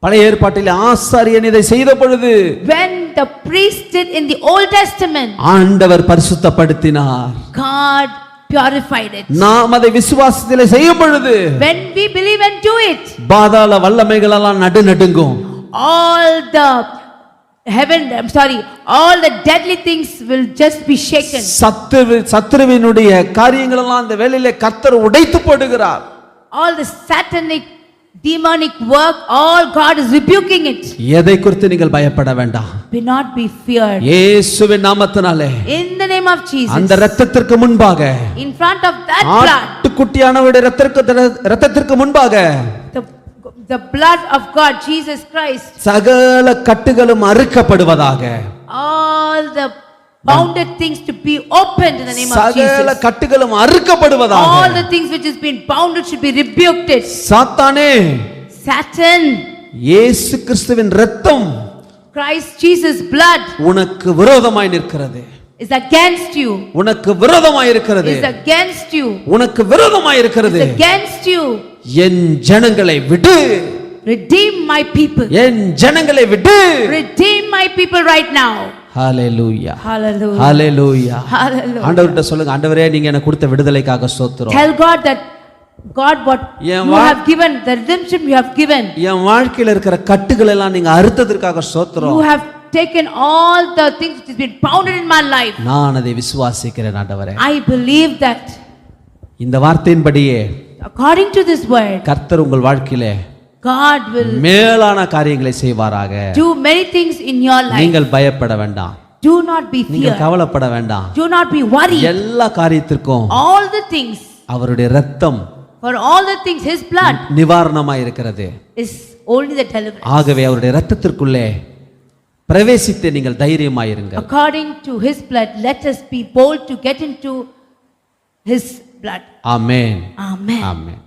பழைய ஏற்பாட்டிலே ஆசாரியன் இதை செய்த பொழுது, When the priest did in the Old Testament, ஆண்டவர் பரிசுத்தப்படுத்தினார். God purified it. நாம் அதை விசுவாசத்திலே செய்யும் பொழுது, When we believe and do it, பாதாள வல்லமைகள் எல்லாம் நடுநடுங்கும். all the all the deadly things will just be shaken. சத்துருவினுடைய காரியங்கள் எல்லாம் அந்த வேளையிலே கர்த்தர் உடைத்து போடுகிறார். All the satanic demonic work, all God is rebuking it. எதை குறித்து நீங்கள் பயப்பட வேண்டாம். Be not be feared. இயேசுவின் நாமத்தினாலே, In the name of Jesus, அந்த இரத்தத்திற்கு முன்பாக, in front of that blood, ஆட்டுக்குட்டியானவருடைய இரத்தத்திற்கு முன்பாக, the blood of God, Jesus Christ, சகல கட்டுகளும் அறுக்கப்படுவதாக, all the bounded things to be opened in the name of Jesus. சகல கட்டுகளும் அறுக்கப்படுவதாக. All the things which has been bounded should be rebuked. சாத்தானே, Satan, இயேசு கிறிஸ்துவின் இரத்தம் Christ Jesus blood உனக்கு விரோதமாய் நிற்கிறது. is against you. உனக்கு விரோதமாய் இருக்கிறது. Is against you. உனக்கு விரோதமாய் இருக்கிறது. Is against you. என் ஜனங்களை விடு. Redeem my people. என் ஜனங்களை விடு. Redeem my people right now. Hallelujah. Hallelujah. Hallelujah. Hallelujah. ஆண்டவர்ட்ட சொல்லுங்க, ஆண்டவரே நீங்க எனக்கு கொடுத்த விடுதலைக்காக ஸ்தோத்திரம். Tell God that God what you have given, the redemption you have given. என் வாழ்க்கையில இருக்கிற கட்டுகள் எல்லாம் நீங்க அறுத்ததற்காக ஸ்தோத்திரம். You have taken all the things which has been bounded in my life. நான் அதை விசுவாசிக்கிறேன் ஆண்டவரே. I believe that. இந்த வார்த்தையின்படியே According to this word, கர்த்தர் உங்கள் வாழ்க்கையிலே God will மேலான காரியங்களை செய்வாராக. do many things in your life. நீங்கள் பயப்பட வேண்டாம். Do not be நீங்கள் feared. கவலைப்பட வேண்டாம். Do not be worried. எல்லா காரியத்திற்கும் All the things, அவருடைய இரத்தம் for all the things, His blood நிவாரணமாய் இருக்கிறது. is only the deliverance. ஆகவே அவருடைய இரத்தத்திற்குள்ளே பிரவேசித்து நீங்கள் தைரியமாயிருங்கள். According to His blood, let us be bold to get into His blood. Amen. Amen. Amen.